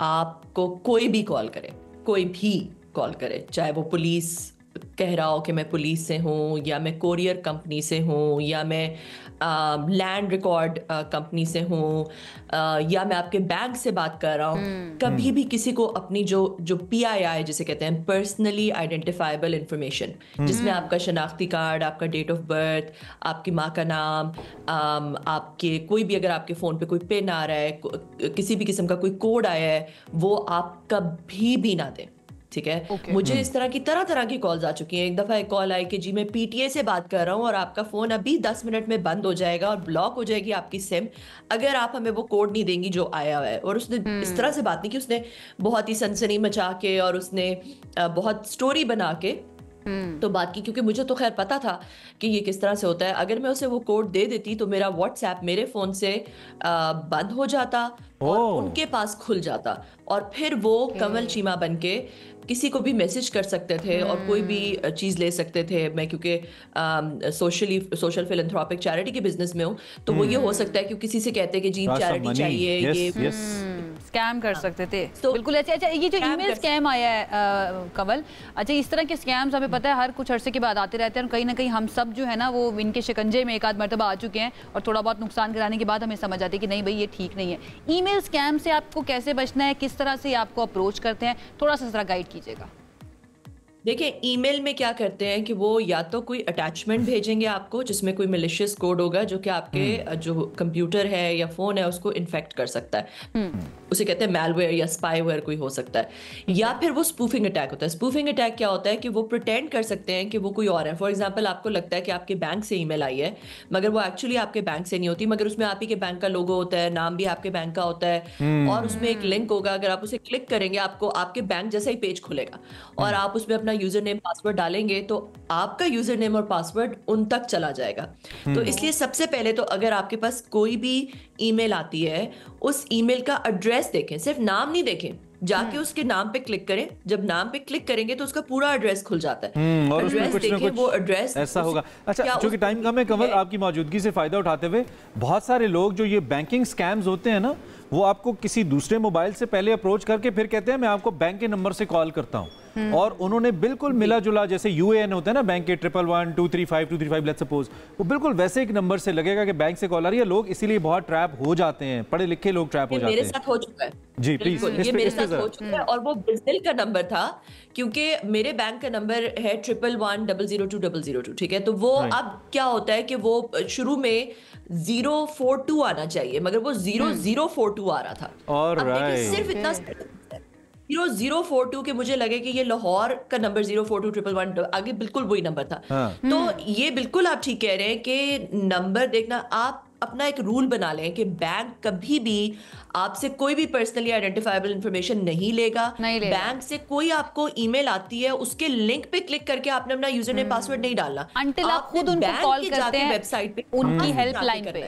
आपको कोई भी कॉल करे, चाहे वो पुलिस कह रहा हो कि मैं पुलिस से हूँ, या मैं कोरियर कंपनी से हूँ, या मैं लैंड रिकॉर्ड कंपनी से हूँ, या मैं आपके बैंक से बात कर रहा हूँ, कभी भी किसी को अपनी जो PII जिसे कहते हैं, पर्सनली आइडेंटिफाइबल इंफॉर्मेशन, जिसमें आपका शनाख्ती कार्ड, आपका डेट ऑफ बर्थ, आपकी माँ का नाम, आपके कोई भी अगर आपके फ़ोन पे कोई पिन आ रहा है, किसी भी किस्म का कोई कोड आया है, वो आप कभी भी ना दें। ठीक है, मुझे इस तरह की कॉल्स आ चुकी हैं। एक दफ़ा एक कॉल आई कि जी मैं PTA से बात कर रहा हूँ और आपका फ़ोन अभी 10 मिनट में बंद हो जाएगा और ब्लॉक हो जाएगी आपकी सिम, अगर आप हमें वो कोड नहीं देंगी जो आया हुआ है। और उसने इस तरह से बात नहीं की, उसने बहुत ही सनसनी मचा के और उसने बहुत स्टोरी बना के तो बात की, क्योंकि मुझे तो खैर पता था कि ये किस तरह से होता है। अगर मैं उसे वो कोड दे देती तो मेरा WhatsApp मेरे फ़ोन से बंद हो जाता और उनके पास खुल जाता, और फिर वो कमल चीमा बन के किसी को भी मैसेज कर सकते थे और कोई भी चीज़ ले सकते थे। मैं क्योंकि सोशल फिलैंथ्रोपिक चैरिटी के बिजनेस में हूँ, तो वो ये हो सकता है कि किसी से कहते हैं कि जी चैरिटी चाहिए, ये स्कैम कर सकते थे। तो बिल्कुल ऐसे। अच्छा, ये जो ईमेल स्कैम आया है कमल, अच्छा इस तरह के स्कैम्स हमें पता है हर कुछ अरसे के बाद आते रहते हैं, और कहीं ना कहीं हम सब जो है ना वो इनके शिकंजे में एक आध मरतबा आ चुके हैं, और थोड़ा बहुत नुकसान कराने के बाद हमें समझ आती है कि नहीं भाई ये ठीक नहीं है। ईमेल स्कैम से आपको कैसे बचना है, किस तरह से आपको अप्रोच करते हैं, थोड़ा सा जरा गाइड कीजिएगा। देखिए, ईमेल में क्या करते हैं कि वो या तो कोई अटैचमेंट भेजेंगे आपको जिसमें कोई मैलिशियस कोड होगा जो कि आपके जो कंप्यूटर है या फोन है उसको इन्फेक्ट कर सकता है, उसे कहते हैं मैलवेयर या स्पाईवेयर कोई हो सकता है। या फिर वो स्पूफिंग अटैक होता है। स्पूफिंग अटैक क्या होता है कि वो प्रिटेंड कर सकते हैं कि वो कोई और है। फॉर एग्जांपल, आपको लगता है कि आपके बैंक से ईमेल आई है, मगर वो एक्चुअली आपके बैंक से नहीं होती, मगर उसमें आप ही के बैंक का लोगो होता है, नाम भी आपके बैंक का होता है, और उसमें एक लिंक होगा। अगर आप उसे क्लिक करेंगे आपको आपके बैंक जैसा ही पेज खुलेगा, और आप उसमें अपना यूजर नेम पासवर्ड डालेंगे तो आपका यूजर नेम और पासवर्ड उन तक चला जाएगा। तो इसलिए सबसे पहले तो अगर आपके पास कोई भी ईमेल आती है, उस ईमेल का एड्रेस देखें, सिर्फ नाम नहीं देखें, जाके उसके नाम पे क्लिक करें। जब नाम पे क्लिक करेंगे तो उसका पूरा एड्रेस खुल जाता है, और उसमें कुछ ना कुछ वो एड्रेस ऐसा होगा। अच्छा, क्योंकि टाइम कम है कमल, आपकी मौजूदगी से फायदा उठाते हुए, बहुत सारे लोग जो ये बैंकिंग स्कैम्स होते हैं ना, वो आपको किसी दूसरे मोबाइल से पहले अप्रोच करके फिर कहते हैं मैं आपको बैंक के नंबर से कॉल करता हूं, और उन्होंने बिल्कुल मिला जुला, जैसे UAN होता है ना बैंक के 111-235-235 लेट्स सपोज, वो बिल्कुल वैसे एक नंबर से लगेगा कि बैंक से कॉल आ रही है। लोग इसीलिए बहुत ट्रैप हो जाते हैं, पढ़े लिखे लोग ट्रैप हो जाते हैं। मेरे साथ हो चुका है जी, प्लीज। ये मेरे साथ हो चुका है, और वो ब्राजील का नंबर था, क्योंकि मेरे बैंक का नंबर है 111-002-002, ठीक है। तो वो अब क्या होता है कि वो शुरू में 042 आना चाहिए, मगर वो 0042 आ रहा था। अब सिर्फ इतना 0042 के मुझे लगे कि ये लाहौर का नंबर 042-111 आगे बिल्कुल वही नंबर था। तो ये बिल्कुल आप ठीक कह रहे हैं कि नंबर देखना, आप अपना एक रूल बना लें कि बैंक कभी भी आपसे कोई भी पर्सनली आइडेंटिफाइबल इंफॉर्मेशन नहीं लेगा। बैंक से कोई आपको ईमेल आती है, उसके लिंक पे क्लिक करके आपने अपना यूजर नेम पासवर्ड नहीं डालना, अंटिल आप खुद उनको कॉल करते हैं वेबसाइट पे, उनकी हेल्पलाइन पे,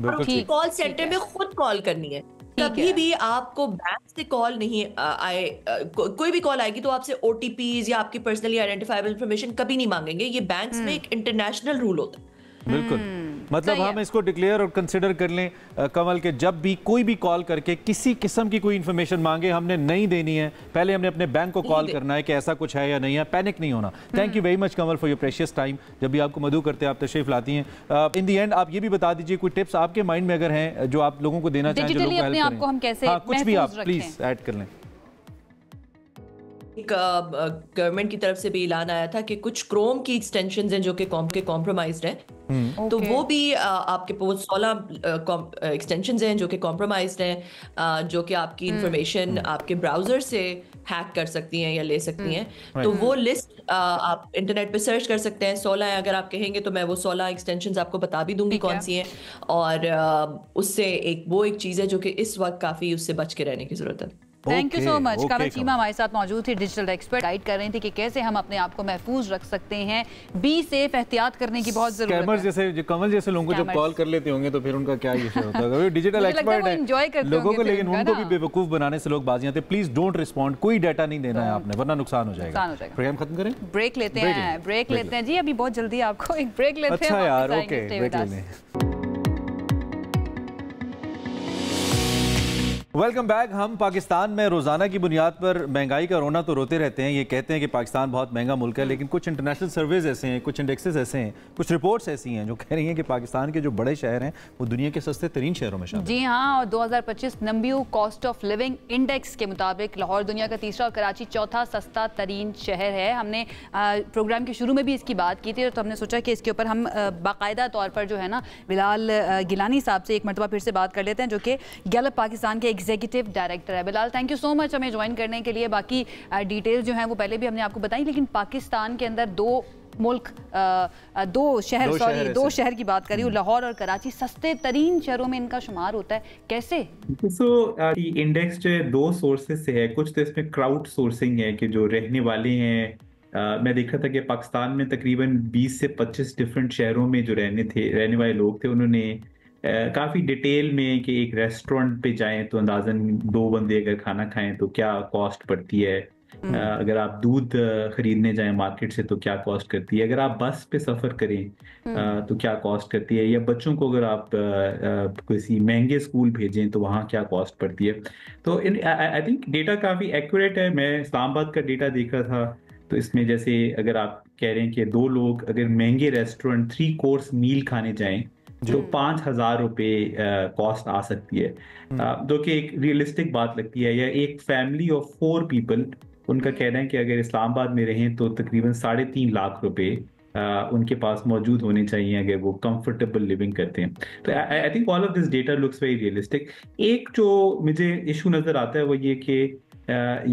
और उनकी कॉल सेंटर में खुद कॉल करनी है। कभी भी आपको बैंक से कॉल नहीं आए, कोई भी कॉल आएगी तो आपसे OTPs या आपकी पर्सनली आइडेंटिफाइबल इंफॉर्मेशन कभी नहीं मांगेंगे। ये बैंक्स में एक इंटरनेशनल रूल होता है। बिल्कुल, मतलब हम इसको डिक्लेयर और कंसिडर कर लें कमल के, जब भी कोई भी कॉल करके किसी किस्म की कोई इन्फॉर्मेशन मांगे, हमने नहीं देनी है, पहले हमने अपने बैंक को कॉल करना है कि ऐसा कुछ है या नहीं है, पैनिक नहीं होना। Thank you very much Kamal for your precious time. जब भी आपको मधु करते हैं आप तशरीफ लाती हैं। इन दी एंड आप ये भी बता दीजिए कोई टिप्स आपके माइंड में अगर हैं जो आप लोगों को देना चाहें, जो लोग हेल्प करें। हाँ, कुछ भी आप प्लीज ऐड कर लें। गवर्नमेंट की तरफ से भी ऐलान आया था कि कुछ क्रोम की एक्सटेंशंस हैं जो कि कॉम्प्रोमाइज्ड हैं, तो वो भी आपके पास 16 एक्सटेंशंस हैं जो कि कॉम्प्रोमाइज्ड हैं, जो कि आपकी इंफॉर्मेशन आपके ब्राउजर से हैक कर सकती हैं या ले सकती हैं। तो वो लिस्ट आप इंटरनेट पे सर्च कर सकते हैं। 16 है, अगर आप कहेंगे तो मैं वो 16 एक्सटेंशंस आपको बता भी दूंगी कौन सी हैं, और उससे वो एक चीज़ है जो कि इस वक्त काफ़ी उससे बच के रहने की ज़रूरत है। Thank you so much. Kamal Cheema हमारे साथ मौजूद थी, डिजिटल एक्सपर्ट, गाइड कर रही थी कि कैसे हम अपने आप को महफूज रख सकते हैं। बी सेफ, एहतियात करने की बहुत जरूरत है। स्कैमर्स जैसे कमल जैसे लोगों को जब कॉल कर लेते होंगे तो फिर उनका क्या इशू होता है। डिजिटल एक्सपर्ट है लोगों को, लेकिन उनको भी बेवकूफ बनाने से लोग बाजी आते हैं। प्लीज डोंट रिस्पॉन्ड, कोई डाटा नहीं देना है आपने, वरना नुकसान हो जाएगा। प्रोग्राम खत्म करें, ब्रेक लेते हैं जी, अभी बहुत जल्दी आपको एक ब्रेक लेते हैं। अच्छा यार, ओके, ब्रेक ले लें। Welcome back. हम पाकिस्तान में रोज़ाना की बुनियाद पर महंगाई का रोना तो रोते रहते हैं। ये कहते हैं कि पाकिस्तान बहुत महंगा मुल्क है, लेकिन कुछ इंटरनेशनल सर्वेज ऐसे हैं, कुछ इंडेक्सेस ऐसे हैं, कुछ रिपोर्ट्स ऐसी हैं जो कह रही हैं कि पाकिस्तान के जो बड़े शहर हैं वो दुनिया के सस्ते तरीन शहरों में शामिल। जी हाँ, और 2025 नम्बियो कॉस्ट ऑफ लिविंग इंडेक्स के मुताबिक लाहौर दुनिया का तीसरा और कराची चौथा सस्ता तरीन शहर है। हमने प्रोग्राम के शुरू में भी इसकी बात की थी, तो हमने सोचा कि इसके ऊपर हम बाकायदा तौर पर जो है ना बिलाल गिलानी साहब से एक मरतबा फिर से बात कर लेते हैं, जो कि गैलप पाकिस्तान के एग्जीक्यूटिव डायरेक्टर है। Bilal, thank you so much हमें ज्वाइन करने के लिए। बाकी डिटेल जो हैं वो पहले भी हमने आपको बताई, लेकिन पाकिस्तान के अंदर दो शहर की बात करी हूँ, लाहौर और कराची सस्ते तरीन शहरों में इनका शुमार होता है। कैसे? इंडेक्स जो है दो सोर्सेज से है। कुछ तो इसमें क्राउड सोर्सिंग है कि जो रहने वाले हैं। मैं देख रहा था कि पाकिस्तान में तकरीबन 20 से 25 डिफरेंट शहरों में जो रहने वाले लोग थे, उन्होंने काफ़ी डिटेल में कि एक रेस्टोरेंट पे जाएं तो अंदाजन 2 बंदे अगर खाना खाएं तो क्या कॉस्ट पड़ती है, अगर आप दूध खरीदने जाएं मार्केट से तो क्या कॉस्ट करती है, अगर आप बस पे सफ़र करें तो क्या कॉस्ट करती है, या बच्चों को अगर आप किसी महंगे स्कूल भेजें तो वहाँ क्या कॉस्ट पड़ती है। तो आई थिंक डेटा काफ़ी एक्यूरेट है। मैं इस्लामाबाद का डेटा देख रहा था, तो इसमें जैसे अगर आप कह रहे हैं कि 2 लोग अगर महंगे रेस्टोरेंट 3 कोर्स मील खाने जाएं तो 5,000 रुपये कॉस्ट आ सकती है, जो कि एक रियलिस्टिक बात लगती है। या एक फैमिली ऑफ 4 पीपल, उनका कहना है कि अगर इस्लामाबाद में रहें तो तकरीबन 3.5 लाख रुपए उनके पास मौजूद होने चाहिए अगर वो कंफर्टेबल लिविंग करते हैं। तो I think all of this data looks very realistic. एक जो मुझे इशू नज़र आता है वो ये कि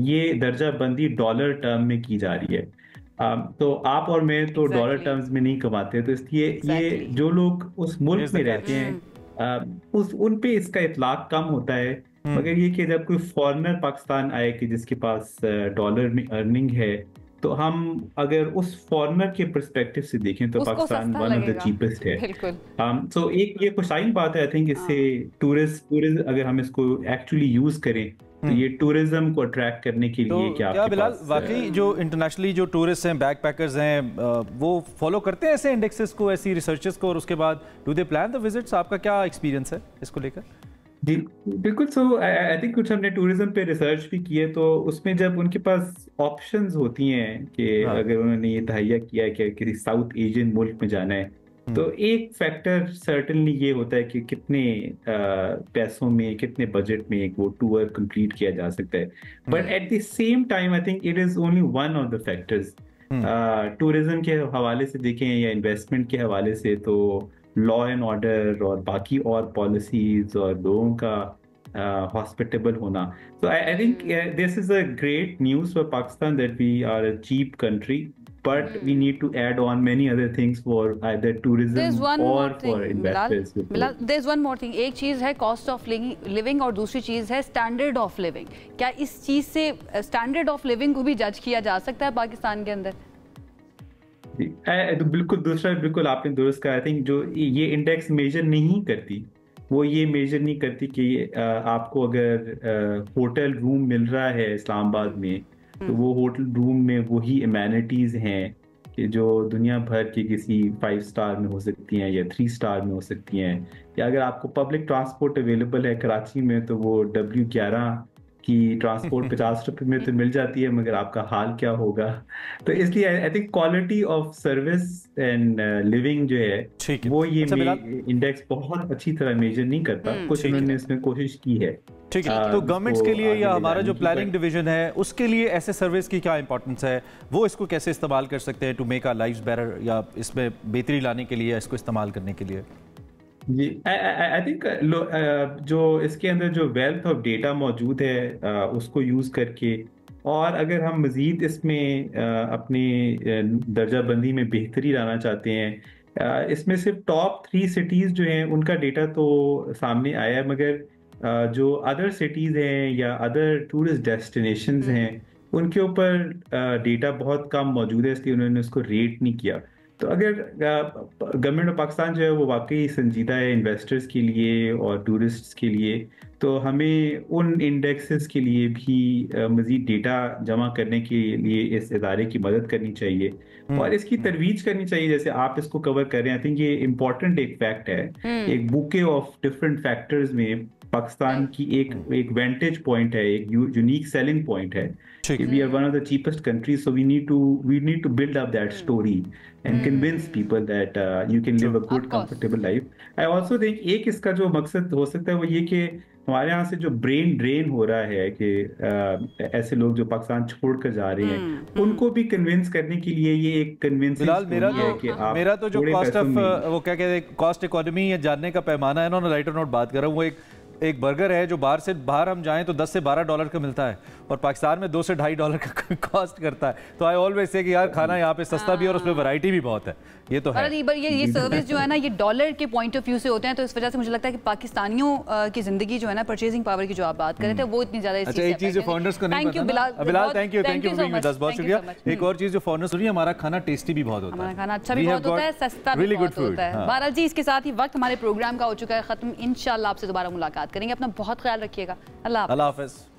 ये दर्जा बंदी डॉलर टर्म में की जा रही है। तो आप और मैं तो डॉलर टर्म्स में नहीं कमाते, तो इसलिए ये जो लोग उस मुल्क में रहते हैं उन पे इसका इतलाक कम होता है। मगर ये कि जब कोई फॉरेनर पाकिस्तान आए कि जिसके पास डॉलर में अर्निंग है, तो हम अगर उस फॉरेनर के पर्सपेक्टिव से देखें तो Pakistan one of the cheapest है। सो एक ये खुशाइन बात है। आई थिंक इससे टूरिस्ट अगर हम इसको एक्चुअली यूज करें तो ये टूरिज्म को अट्रैक्ट करने के लिए क्या बिलाल वाकई जो इंटरनेशनली जो टूरिस्ट हैं, बैकपैकर्स हैं, वो फॉलो करते हैं ऐसे इंडेक्सेस को, ऐसी रिसर्चेस को, और उसके बाद do they plan the visits? आपका क्या एक्सपीरियंस है इसको लेकर? जी बिल्कुल। सो आई थिंक कुछ हमने टूरिज्म पे रिसर्च भी की है, तो उसमें जब उनके पास ऑप्शंस होती हैं कि अगर उन्होंने ये तहैया किया है कि किसी साउथ एशियन मुल्क में जाना है, तो एक फैक्टर सर्टेनली ये होता है कि कितने पैसों में, कितने बजट में एक वो टूर कंप्लीट किया जा सकता है। But at the same time I think it is only one of the factors. Tourism के हवाले से देखें या इन्वेस्टमेंट के हवाले से, तो लॉ एंड ऑर्डर और बाकी और पॉलिसीज और लोगों का हॉस्पिटेबल होना। So I think this is a great news for Pakistan that we are a cheap country, but we need to add on many other things for either tourism or for investors. Bilal, there's one more thing. एक चीज़ है cost of living और दूसरी चीज़ है standard of living. क्या इस चीज़ से standard of living को भी जज किया जा सकता है पाकिस्तान के अंदर? तो बिल्कुल दूसरा बिल्कुल आपने दुरुस्त कहा। आई थिंक जो ये इंडेक्स मेजर नहीं करती, वो ये मेजर नहीं करती कि आपको अगर होटल रूम मिल रहा है इस्लामाबाद में, तो वो होटल रूम में वही एमेनिटीज़ हैं कि जो दुनिया भर के किसी 5 स्टार में हो सकती हैं या 3 स्टार में हो सकती हैं। या अगर आपको पब्लिक ट्रांसपोर्ट अवेलेबल है कराची में, तो वो W11 की ट्रांसपोर्ट 50 रुपए में तो मिल जाती है, मगर आपका हाल क्या होगा। तो इसलिए I think quality of service and living जो है वो ये इंडेक्स बहुत अच्छी तरह मेजर नहीं करता। कुछ इन्होंने इसमें कोशिश की है। ठीक है, तो गवर्नमेंट्स के लिए या हमारा जो प्लानिंग डिवीजन है उसके लिए ऐसे सर्विस की क्या इंपॉर्टेंस है? वो इसको कैसे इस्तेमाल कर सकते हैं to make our lives better, या इसमें बेहतरी लाने के लिए, इसको इस्तेमाल करने के लिए? जी आई थिंक जो इसके अंदर जो वेल्थ ऑफ डेटा मौजूद है उसको यूज़ करके, और अगर हम मज़ीद इसमें अपनी दर्जाबंदी में बेहतरी लाना चाहते हैं, इसमें सिर्फ टॉप 3 सिटीज़ जो हैं उनका डेटा तो सामने आया है, मगर जो अदर सिटीज़ हैं या अदर टूरिस्ट डेस्टिनेशंस हैं उनके ऊपर डेटा बहुत कम मौजूद है, इसलिए उन्होंने उसको रेट नहीं किया। तो अगर गवर्नमेंट ऑफ पाकिस्तान जो है वो वाकई संजीदा है इन्वेस्टर्स के लिए और टूरिस्ट्स के लिए, तो हमें उन इंडेक्सेस के लिए भी मज़ीद डेटा जमा करने के लिए इस इदारे की मदद करनी चाहिए और इसकी तरवीज करनी चाहिए, जैसे आप इसको कवर कर रहे हैं। आई थिंक ये इम्पोर्टेंट एक फैक्ट है, एक बुके ऑफ डिफरेंट फैक्टर्स में पाकिस्तान की एक वेंटेज पॉइंट है, एक यूनिक सेलिंग पॉइंट है कि we are one of the cheapest countries, so we need to build up that story and convince people that you can live a good comfortable life. I also think एक इसका जो मकसद हो सकता है वो ये कि हमारे यहाँ से जो ब्रेन ड्रेन हो रहा है कि ऐसे लोग जो पाकिस्तान छोड़कर जा रहे हैं उनको भी कन्विंस करने के लिए ये एक कन्विंसिंग है कि आप मेरा तो जो कॉस्ट ऑफ वो क्या कहते हैं कॉस्ट इकोनॉमी या जानने का पैमाना है ना, लाइटर नोट बात कर रहा हूँ, वो एक बर्गर है जो बाहर हम जाएं तो 10 से 12 डॉलर का मिलता है और पाकिस्तान में 2 से 2.5 डॉलर का कॉस्ट करता है। तो आई ऑलवेज से कि यार खाना यहाँ पे सस्ता भी है और उसमें वैरायटी भी बहुत है, ये तो है। ये सर्विस जो है ना ये डॉलर के पॉइंट ऑफ व्यू से होते हैं, तो इस वजह से मुझे लगता है कि पाकिस्तानियों की जिंदगी जो है ना, परचेजिंग पावर की जो आप बात कर रहे थे वो इतनी ज्यादा अच्छा एक चीज जो फॉरनर्स को नहीं पता ना, बिलाल थैंक यू बहुत शुक्रिया। एक और चीज जो फॉरनर्स सुनिए, हमारा खाना टेस्टी भी बहुत होता है, हमारा खाना अच्छा भी बहुत होता है, सस्ता भी बहुत होता है। बहरहाल जी इसके साथ ही वक्त हमारे प्रोग्राम का हो चुका है खत्म, इंशाल्लाह आपसे दोबारा मुलाकात करेंगे, अपना बहुत ख्याल रखिएगा, अल्लाह हाफ़िज़।